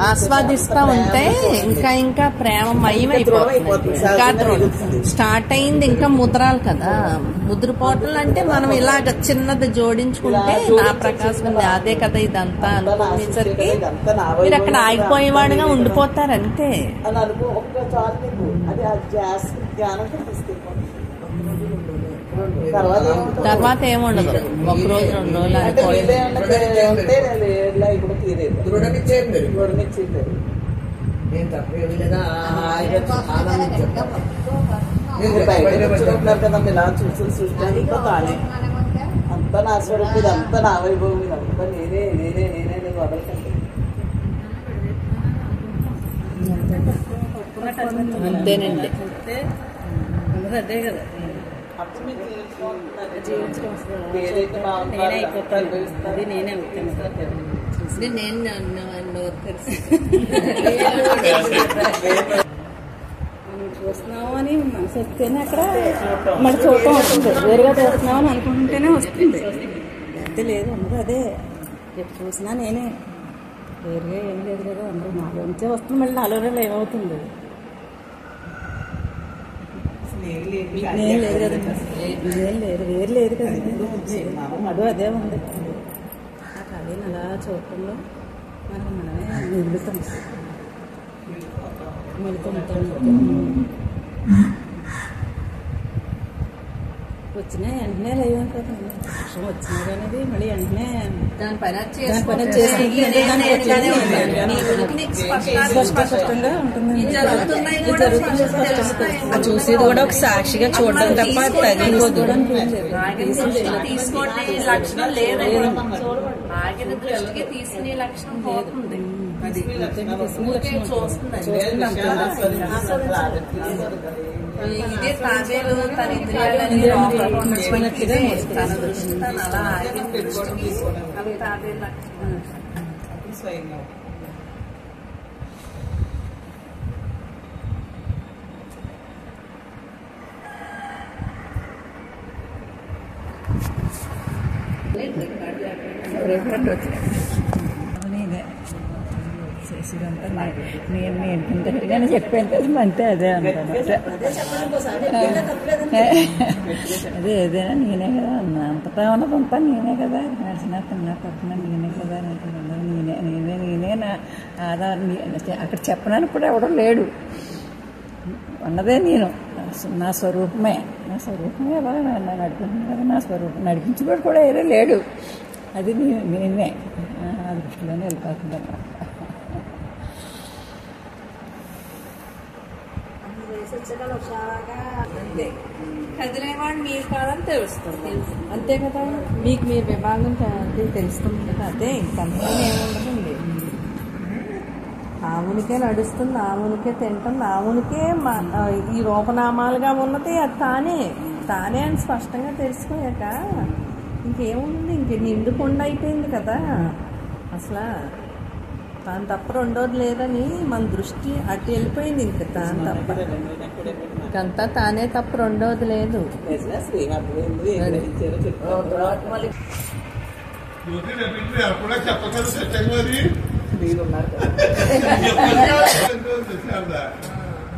ఆస్వాదిస్తా ఉంటే ఇంకా ప్రేమమయమైపోతుంది. ఇంకా స్టార్ట్ అయింది, ఇంకా ముద్రాలు కదా. ముద్రపోటలు అంటే మనం ఇలాగ చిన్నది జోడించుకుంటే నా ప్రకాశం అదే కదా ఇదంతా అనుకునేసరికి మీరు అక్కడ ఆగిపోయేవాడుగా ఉండిపోతారు, అంతే. తర్వాత ఏముండదు, ఒక రోజు 2 రోజులు అంతా నా స్వరూపు, ఇదంతా నా వైభవం, ఇదంతా నేనే వదలకండి. అంతేనండి. అదే కదా అది నేనే చూస్తున్నాము అని మనసు వస్తేనే అక్కడ మరి చూడటం వస్తుంది. వేరుగా చూస్తున్నాం అని అనుకుంటేనే వస్తుంది, అయితే లేదు అందరూ అదే. ఎప్పుడు చూసినా నేనే, వేరుగా ఏం లేదు కదా. అందరూ నాలోంచే వస్తుంది, మళ్ళీ నాలోనే ఏమవుతుంది. నేను లేదు కదా, ఇదేం లేదు, వేరు లేదు కదా. అదే ఉంది. ఆ ఖాళీని అలా చూడటంలో మనమే మిగులుతాం. వచ్చినా వెంటనే లేవనుకోతుంది. వర్షం వచ్చినా కానీ మళ్ళీ వెంటనే దాని పని స్పష్టంగా ఉంటుంది. చూసేది కూడా ఒక సాక్షిగా చూడడం తప్ప తగిలిపోదు. తీసుకోండి లక్షణం లేదు, ఆగిన దృష్టికి తీసుకునే లక్షణం పోతుంది. ఇదే తాబేలు తన ఇంద్రియాలని తన దృష్టి తను అలా ఆగిన దృష్టికి అవి తాబేలు లక్షణం. నేను ఇంతగానే చెప్పాను కదా, అంతే అదే అంటాను. అదే ఏదైనా నేనే కదా అన్నా, అంతటా ఉన్నదంతా నేనే కదా. నడిచినా తిన్నా పడుతున్నా నేనే కదా. నేనే నా ఆధారం. అక్కడ చెప్పడానికి కూడా ఎవడం లేడు, ఉన్నదే నేను, నా స్వరూపమే అలా నడిపించింది కదా. నా స్వరూపం నడిపించుకోవడం కూడా ఏదో లేడు, అది నేనే. ఆ దృష్టిలోనే వెళ్ళిపోతుంది అన్నమాట. కదిలేవాడు మీరు కాదని తెలుస్తుంది, అంతే కదా. మీకు మీరు విభాగం తెలుస్తుంది కదా. అదే ఇంకంతా ఏముండదండి. నామునికే నడుస్తుంది, నామునికే తింటుంది, నామునికే ఈ రూపనామాలుగా ఉన్నది అది తానే అని స్పష్టంగా తెలుసుకున్నాక ఇంకేముంది, ఇంక నిండుకుండా అయిపోయింది కదా. అసలు తాను తప్ప రెండోది లేదని మన దృష్టి అటు వెళ్ళిపోయింది. ఇంక తాను తప్ప ఇంకంతా తానే తప్ప రెండోది లేదు.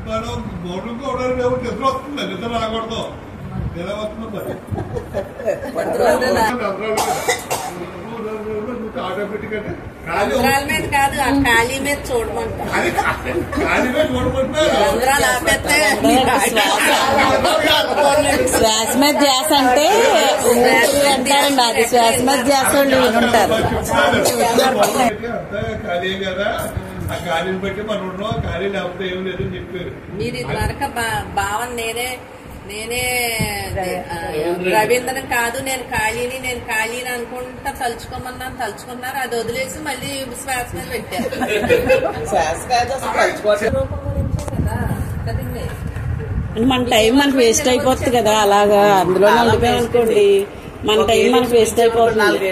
మనం గోడలు కూడా నిద్ర వస్తుంది, నిద్ర రాకూడదు. ఎలా వస్తుంది ఆటోమేటిక్ అంటే కాదు, ఆ ఖాళీ మీద చూడమంటారు. ఖాళీ మీద చూడమంటున్నారు. శ్వాస మీద ధ్యాస అంటే అంటారండి, అది శ్వాస మీద ధ్యాస వాళ్ళు ఉంటారు. ఖాళీ కదా, ఆ ఖాళీని బట్టి మనం ఉన్నాం, ఖాళీ లేకపోతే ఏం లేదని చెప్పారు. మీరు ఇది వరకు భావన నేనే రవీంద్రన్ కాదు, నేను ఖాళీని అనుకుంటా తలుచుకున్నారు. అది వదిలేసి మళ్ళీ శ్వాస మీద పెట్టారు. మన టైం మనకు వేస్ట్ అయిపోతుంది కదా, అలాగా అందులో ఉండిపోయాం అనుకోండి, మన టైం మనకు వేస్ట్ అయిపోతుంది.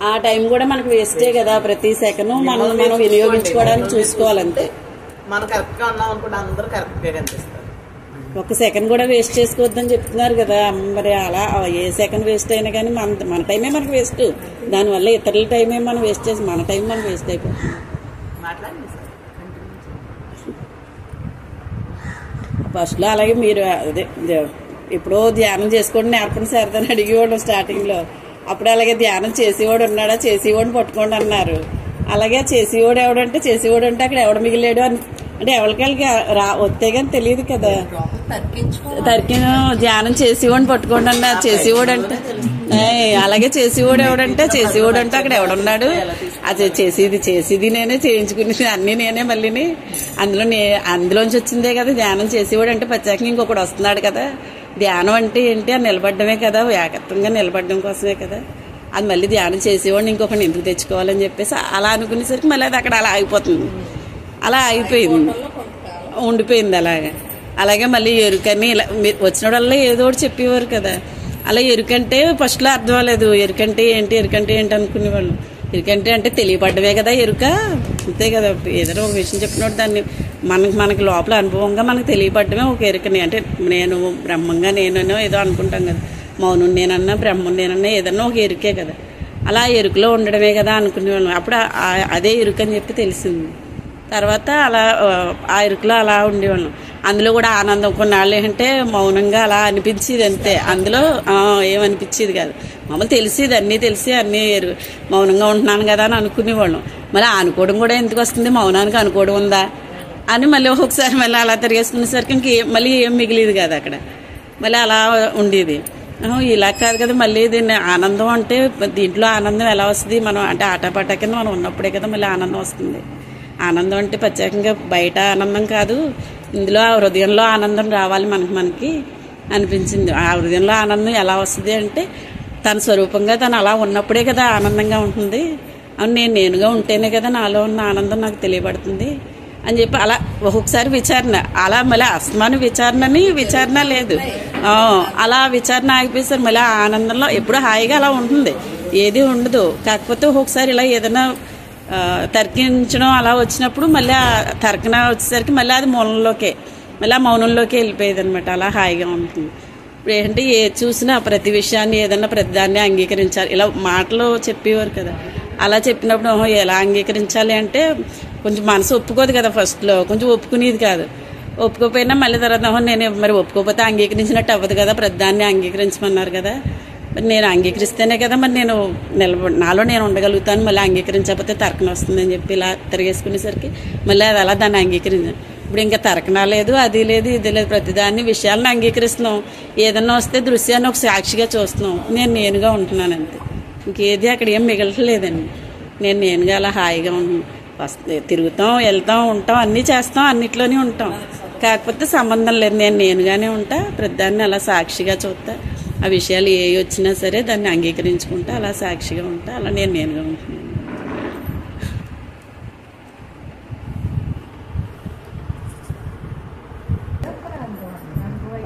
ఆ టైం కూడా మనకు వేస్టే కదా. ప్రతి సెకండ్ మనం వినియోగించుకోవడానికి చూసుకోవాలంతే. మనం కరెక్ట్ గా ఉన్నాం అనుకుంటే అందరూ కరెక్ట్ గా కనిపిస్తారు. ఒక సెకండ్ కూడా వేస్ట్ చేసుకోవద్దని చెప్తున్నారు కదా. మరి అలా ఏ సెకండ్ వేస్ట్ అయినా కానీ మన టైమే మనకు వేస్ట్. దానివల్ల ఇతరుల టైమే మనం వేస్ట్ చేసి మన టైం మనం వేస్ట్ అయిపోతుంది. ఫస్ట్లో అలాగే మీరు అదే ఇప్పుడు ధ్యానం చేసుకోండి నేర్పండి సరదాని అడిగేవాడు స్టార్టింగ్ లో. అప్పుడు అలాగే ధ్యానం చేసేవాడు ఉన్నాడా, చేసేవాడిని పట్టుకోండి అన్నారు. అలాగే చేసేవాడు ఎవడంటే అక్కడ ఎవడ మిగిలేడు అని అంటే ఎవరికెళ్ళకి వస్తే కానీ తెలియదు కదా. ధ్యానం చేసేవాడిని పట్టుకోండి అన్నారు. చేసేవాడు అంటే అలాగే చేసేవాడు ఎవడంటే అక్కడ ఎవడున్నాడు, అది చేసేది నేనే, చేయించుకునేది అన్ని నేనే. మళ్ళీ అందులోంచి వచ్చిందే కదా ధ్యానం. చేసేవాడు అంటే ప్రత్యేకంగా ఇంకొకటి వస్తున్నాడు కదా. ధ్యానం అంటే ఏంటి, అది నిలబడమే కదా, ఏకత్వంగా నిలబడడం కోసమే కదా. అది మళ్ళీ ధ్యానం చేసేవాడిని ఇంకొకటి ఎందుకు తెచ్చుకోవాలని చెప్పేసి అలా అనుకునేసరికి మళ్ళీ అది అక్కడ అలా ఆగిపోతుంది. అలా అయిపోయింది, ఉండిపోయింది అలాగే మళ్ళీ ఎరుకని ఇలా వచ్చినోడల్లా ఏదో ఒకటి చెప్పేవారు కదా. అలా ఎరుకంటే ఫస్ట్లో అర్థం అవ్వలేదు. ఎరుకంటే ఏంటి అనుకునేవాళ్ళు. ఎరుకంటే అంటే తెలియపడ్డమే కదా ఎరుక, అంతే కదా. ఏదైనా ఒక విషయం చెప్పినప్పుడు దాన్ని మనకి లోపల అనుభవంగా మనకు తెలియపడ్డమే ఒక ఎరుకని. అంటే నేను బ్రహ్మంగా నేనో ఏదో అనుకుంటాం కదా, మౌనం నేనన్నా బ్రహ్మం నేనన్నా ఏదన్నా ఒక ఎరుకే కదా. అలా ఎరుకలో ఉండడమే కదా అనుకునేవాళ్ళం. అప్పుడు అదే ఎరుక అని చెప్పి తెలిసింది. తర్వాత అలా ఆ ఎరుకలో అలా ఉండేవాళ్ళం. అందులో కూడా ఆనందం కొన్నాళ్ళు ఏంటంటే మౌనంగా అలా అనిపించేది అంతే. అందులో ఏమనిపించేది కాదు. మమ్మల్ని తెలిసేది, అన్నీ తెలిసి అన్నీ మౌనంగా ఉంటున్నాను కదా అని అనుకునేవాళ్ళం. మళ్ళీ అనుకోవడం కూడా ఎందుకు వస్తుంది, మౌనానికి అనుకోవడం ఉందా అని మళ్ళీ ఒక్కొక్కసారి మళ్ళీ అలా తిరిగేసుకునేసరికి మళ్ళీ ఏం మిగిలేదు కదా అక్కడ. మళ్ళీ అలా ఉండేది. ఇలా కాదు కదా, మళ్ళీ దీన్ని ఆనందం అంటే దీంట్లో ఆనందం ఎలా వస్తుంది, మనం అంటే ఆటపాట కింద మనం ఉన్నప్పుడే కదా మళ్ళీ ఆనందం వస్తుంది. ఆనందం అంటే ప్రత్యేకంగా బయట ఆనందం కాదు, ఇందులో ఆ హృదయంలో ఆనందం రావాలి మనకి అనిపించింది. ఆ హృదయంలో ఆనందం ఎలా వస్తుంది అంటే తన స్వరూపంగా తను అలా ఉన్నప్పుడే కదా ఆనందంగా ఉంటుంది. అవును, నేనుగా ఉంటేనే కదా నాలో ఉన్న ఆనందం నాకు తెలియబడుతుంది అని చెప్పి అలా ఒక్కొక్కసారి విచారణ, అలా మళ్ళీ అస్మాను విచారణ లేదు. అలా విచారణ ఆగిపోయేసారు. మళ్ళీ ఆ ఆనందంలో ఎప్పుడు హాయిగా అలా ఉంటుంది, ఏది ఉండదు. కాకపోతే ఒక్కొక్కసారి ఇలా ఏదైనా తర్కించడం అలా వచ్చినప్పుడు మళ్ళీ ఆ తర్కన వచ్చేసరికి మళ్ళీ అది మూలంలోకే మళ్ళీ ఆ మౌనంలోకి వెళ్ళిపోయేది అనమాట. అలా హాయిగా ఉంటుంది. ఇప్పుడు ఏంటంటే ఏది చూసినా ప్రతి విషయాన్ని ఏదన్నా ప్రతిదాన్ని అంగీకరించాలి. ఇలా మాటలు చెప్పేవారు కదా, అలా చెప్పినప్పుడు ఎలా అంగీకరించాలి అంటే కొంచెం మనసు ఒప్పుకోదు కదా. ఫస్ట్లో కొంచెం ఒప్పుకునేది కాదు. ఒప్పుకోపోయినా మళ్ళీ తర్వాత నేను మరి ఒప్పుకోకపోతే అంగీకరించినట్టు అవ్వదు కదా, ప్రతిదాన్ని అంగీకరించమన్నారు కదా, మరి నేను అంగీకరిస్తేనే కదా మరి నేను నాలో నేను ఉండగలుగుతాను. మళ్ళీ అంగీకరించకపోతే తర్కన వస్తుందని చెప్పి ఇలా తిరిగేసుకునేసరికి మళ్ళీ అది అలా దాన్ని అంగీకరించాను. ఇప్పుడు ఇంకా తర్కన లేదు, అది లేదు, ఇది లేదు, ప్రతిదాన్ని విషయాలను అంగీకరిస్తున్నాం. ఏదన్నా వస్తే దృశ్యాన్ని ఒక సాక్షిగా చూస్తున్నాం. నేనుగా ఉంటున్నాను అంతే, ఇంకేది అక్కడ ఏం మిగలట్లేదండి. నేనుగా అలా హాయిగా తిరుగుతాం, వెళ్తాం, ఉంటాం, అన్నీ చేస్తాం, అన్నిట్లోనే ఉంటాం. కాకపోతే సంబంధం లేదు, నేనుగానే ఉంటా. ప్రతిదాన్ని అలా సాక్షిగా చూస్తా. ఆ విషయాలు ఏ వచ్చినా సరే దాన్ని అంగీకరించుకుంటా, అలా సాక్షిగా ఉంటా. అలా నేనుగా ఉంటున్నాను.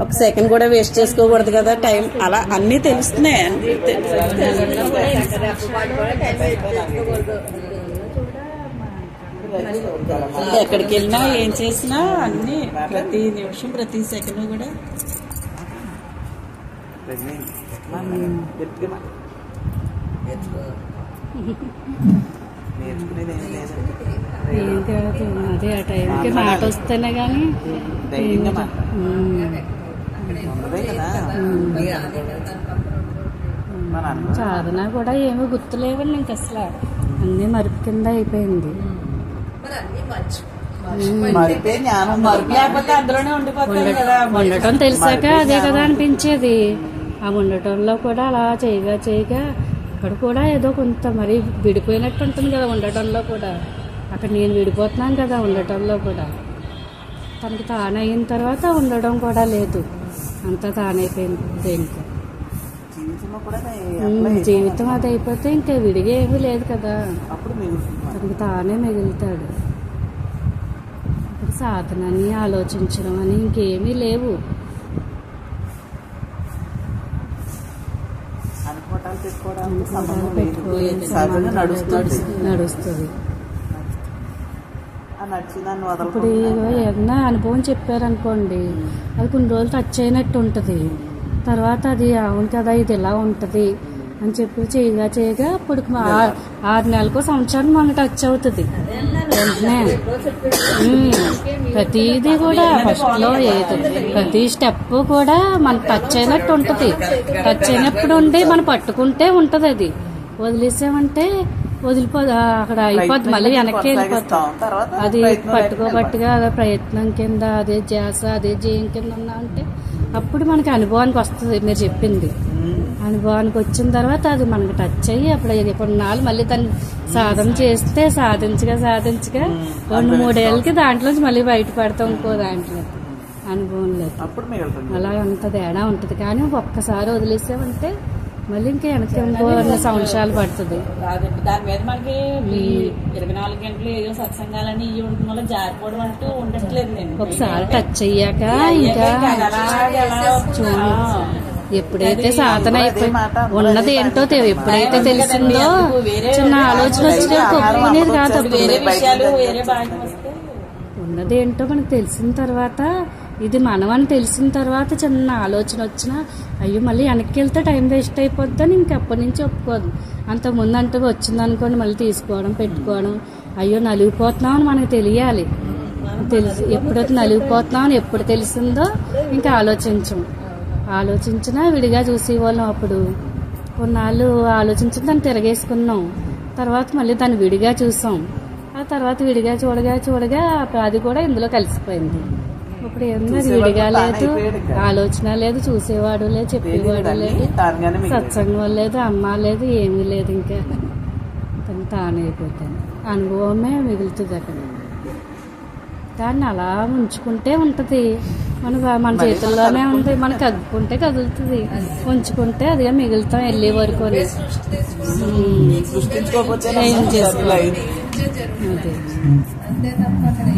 ఒక సెకండ్ కూడా వేస్ట్ చేసుకోకూడదు కదా టైం. అలా అన్నీ తెలుస్తున్నాయి. అన్నీ ఎక్కడికి వెళ్ళినా ఏం చేసినా అన్ని ప్రతి నిమిషం ప్రతి సెకండ్ కూడా ఏంటి అదే ఆ టైంకి మాట వస్తేనే కానీ సాధన కూడా ఏమీ గుర్తులేవండి ఇంక అసలు అన్నీ మరుపు కింద అయిపోయింది. ఉండటం తెలిసాక అదే కదా అనిపించేది. ఆ ఉండటంలో కూడా అలా చేయగా అక్కడ కూడా ఏదో కొంత మరి విడిపోయినట్టు ఉంటుంది కదా ఉండటంలో కూడా. అక్కడ నేను విడిపోతున్నాను కదా ఉండటంలో కూడా. తనకి తానయిన తర్వాత ఉండడం కూడా లేదు, అంతా తానైపోయింది. దేనికి జీవితం అది అయిపోతే ఇంకా విడిగా ఏమీ లేదు కదా, తనకి తానే మిగులుతాడు. ఇప్పుడు సాధనని ఆలోచించడం అని ఇంకేమీ లేవు. నడుస్తుంది. ఇప్పుడు ఏమన్నా అనుభవం చెప్పారనుకోండి, అది కొన్ని రోజులు టచ్ అయినట్టు ఉంటుంది. తర్వాత అది అవును కదా ఇది ఇలా ఉంటుంది అని చెప్పి చేయగా ఇప్పుడు 6 నెలలకు సంవత్సరం మనకు టచ్ అవుతుంది వెంటనే. ప్రతిదీ కూడా ఫస్ట్లో ఏది ప్రతి స్టెప్ కూడా మనకు టచ్ అయినట్టు ఉంటుంది. టచ్ అయినప్పుడు ఉండి మనం పట్టుకుంటే ఉంటుంది. అది వదిలేసామంటే అక్కడ అయిపోద్ది, మళ్ళీ వెనక్కి వెళ్ళిపోతాం. అది పట్టుకోబట్టుగా అదే ప్రయత్నం కింద అదే ధ్యాస అదే జయం కింద ఉన్నా అంటే అప్పుడు మనకి అనుభవానికి వస్తుంది. మీరు చెప్పింది అనుభవానికి వచ్చిన తర్వాత అది మనకి టచ్ అయ్యి అప్పుడు కొన్నాళ్ళు మళ్ళీ దాన్ని సాధన చేస్తే సాధించగా 2-3 ఏళ్ళకి దాంట్లోంచి మళ్ళీ బయటపడతాం ఇంకో దాంట్లో అనుభవం లేదు. అలా అంత తేడా ఉంటుంది. కానీ ఒక్కసారి వదిలేసామంటే మళ్ళీ ఇంకా వెనక్కి ఇంకో సంవత్సరాలు పడుతుంది. దాని మీద మనకి 24 గంటలు ఏదో సత్సంగాలని ఇవి ఉండడం వల్ల జారిపోవడం అంటూ ఉండట్లేదు. ఒకసారి టచ్ అయ్యాక ఇంకా ఎప్పుడైతే సాధన అయిపోయి ఉన్నది ఏంటో ఎప్పుడైతే తెలిసిందో చిన్న ఆలోచన వచ్చినా ఒప్పుకునేది కాదు. ఉన్నది ఏంటో మనకు తెలిసిన తర్వాత ఇది మనం అని తెలిసిన తర్వాత చిన్న ఆలోచన వచ్చినా అయ్యో మళ్ళీ వెనక్కి వెళ్తే టైం వేస్ట్ అయిపోద్దని ఇంకప్పటి నుంచి ఒప్పుకోదు. అంతకుముందు అంటే వచ్చిందనుకోండి మళ్ళీ తీసుకోవడం పెట్టుకోవడం అయ్యో నలిగిపోతున్నాం అని మనకు తెలియాలి. ఎప్పుడైతే నలిగిపోతున్నాం అని ఎప్పుడు తెలిసిందో ఇంకా ఆలోచించినా విడిగా చూసేవాళ్ళం. అప్పుడు కొన్నాళ్ళు ఆలోచించి దాన్ని తిరగేసుకున్నాం. తర్వాత మళ్ళీ దాన్ని విడిగా చూసాం. ఆ తర్వాత విడిగా చూడగా అది కూడా ఇందులో కలిసిపోయింది. ఇప్పుడు ఏమన్నది విడిగా లేదు, ఆలోచన లేదు, చూసేవాడు లేదు, చెప్పేవాడు లేదు, సత్సంగం లేదు, అమ్మ లేదు, ఏమీ లేదు. ఇంకా తానైపోతాను. అనుభవమే మిగులుతుంది అక్కడ. దాన్ని అలా ఉంచుకుంటే ఉంటుంది. మన చేతుల్లోనే ఉంది. మనం కదుపుకుంటే కదులుతుంది, ఉంచుకుంటే అదిగా మిగులుతాం వెళ్ళే వరకు. ఏం చేసుకోవాలి అదే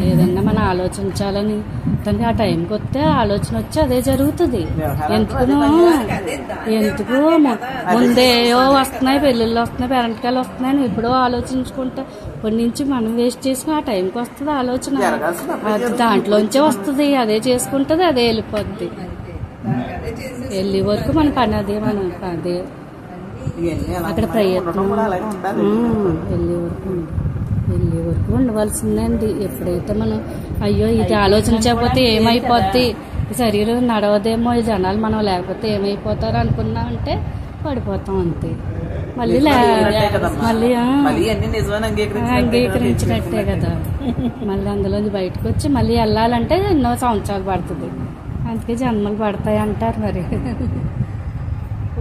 ఏదన్నా మనం ఆలోచించాలని దానికి ఆ టైంకి వస్తే ఆలోచన వచ్చి అదే జరుగుతుంది. ఎందుకు ముందేయో వస్తున్నాయి, పెళ్ళిళ్ళు వస్తున్నాయి, పేరెంట్కాయలు వస్తున్నాయని ఎప్పుడో ఆలోచించుకుంటే ఇప్పటి నుంచి మనం వేస్ట్ చేసుకుని ఆ టైంకి వస్తుంది ఆలోచన. అది దాంట్లోంచే వస్తుంది, అదే చేసుకుంటుంది, అదే వెళ్ళిపోద్ది. వెళ్ళే వరకు మన పని అదే, మన అదే అక్కడ ప్రయత్నం వెళ్ళే వరకు ఉండవలసిందండి. ఎప్పుడైతే మనం అయ్యో ఇది ఆలోచించకపోతే ఏమైపోద్ది, శరీరం నడవదేమో, ఈ జనాలు మనం లేకపోతే ఏమైపోతారు అనుకున్నామంటే పడిపోతాం అంతే. మళ్ళీ అంగీకరించినట్టే కదా. మళ్ళీ అందులోంచి బయటకు వచ్చి మళ్ళీ వెళ్ళాలంటే ఎన్నో సంవత్సరాలు పడుతుంది. అందుకే జన్మలు పడతాయి అంటారు. మరి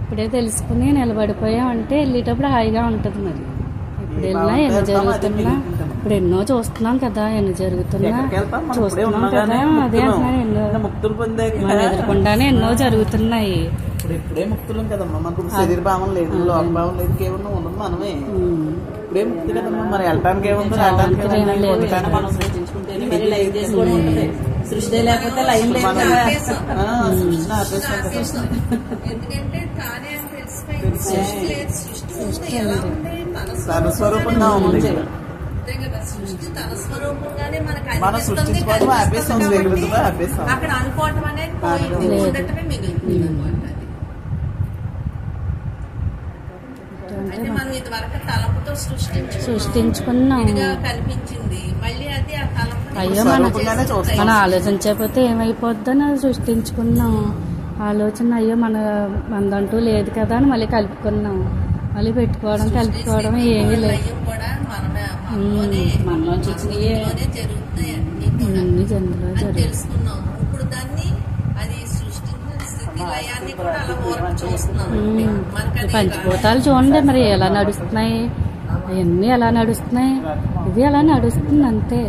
ఇప్పుడే తెలుసుకుని నిలబడిపోయామంటే వెళ్ళేటప్పుడు హాయిగా ఉంటుంది. మరి ఇప్పుడు వెళ్ళినా ఎన్ని జరుగుతున్నా ఇప్పుడు ఎన్నో చూస్తున్నాం కదా, ఎన్ని జరుగుతున్నా చూస్తున్నాం కదా. అదే అంటున్నాను, ఎన్నో మన ఎదురకుండానే ఎన్నో జరుగుతున్నాయి. ఇప్పుడే ముక్తులం కదమ్మా. మనకు శరీర భావం లేదు, లోక భావం లేదు, కేవలం ఉన్నది మనమే. ఇప్పుడే ముక్తి కదమ్మా. మరి వెళ్ళటానికి ఏముందో సృష్టి లేకపోతే లైన్ లేదు మనం కదా. సృష్టిని ఆపేస్తాం కదా. ఎందుకంటే తానే అని తెలిసిపోయింది. సృష్టి లేదు, సృష్టి ఉంది. ఎలా ఉంది? తన స్వరూపంగా ఉంది. అంతే కదా, సృష్టి తన స్వరూపంగానే మనకు మనం అనిపిస్తుంది, సృష్టించుకోవడం ఆపేస్తాం, కనిపిస్తుంది వెలుగుతుందో కాబట్టి ఆపేస్తాం. అక్కడ అనుకోవటం అనేది పోయింది, ఉండటమే మిగులుతుంది అనమాట. అంటే మనం ఇది వరకు తలపుతో సృష్టించుకున్నాం. కనిపించింది, మళ్ళీ అది ఆ తలపు అయ్యో మనం ఆలోచించకపోతే ఏమైపోద్దని అది సృష్టించుకున్నాం. ఆలోచన అయ్యో మనదంటూ లేదు కదా అని మళ్ళీ కలుపుకున్నాం. మళ్ళీ పెట్టుకోవడం కలుపుకోవడం ఏమీ లేదు. కూడా మనలోనే వచ్చినాయే జరుగుతున్నాయి అన్ని అన్ని జంతువులో జరుగుతుంది. తెలుసుకున్నాము. ఇప్పుడు దాన్ని అది సృష్టించిన స్థితి లయాన్ని కూడా అలా ఊరకు చూస్తున్నాం. పంచభూతాలు చూడండి మరి ఎలా నడుస్తున్నాయి, అవన్నీ ఎలా నడుస్తున్నాయి, ఇది ఎలా నడుస్తుంది అంతే.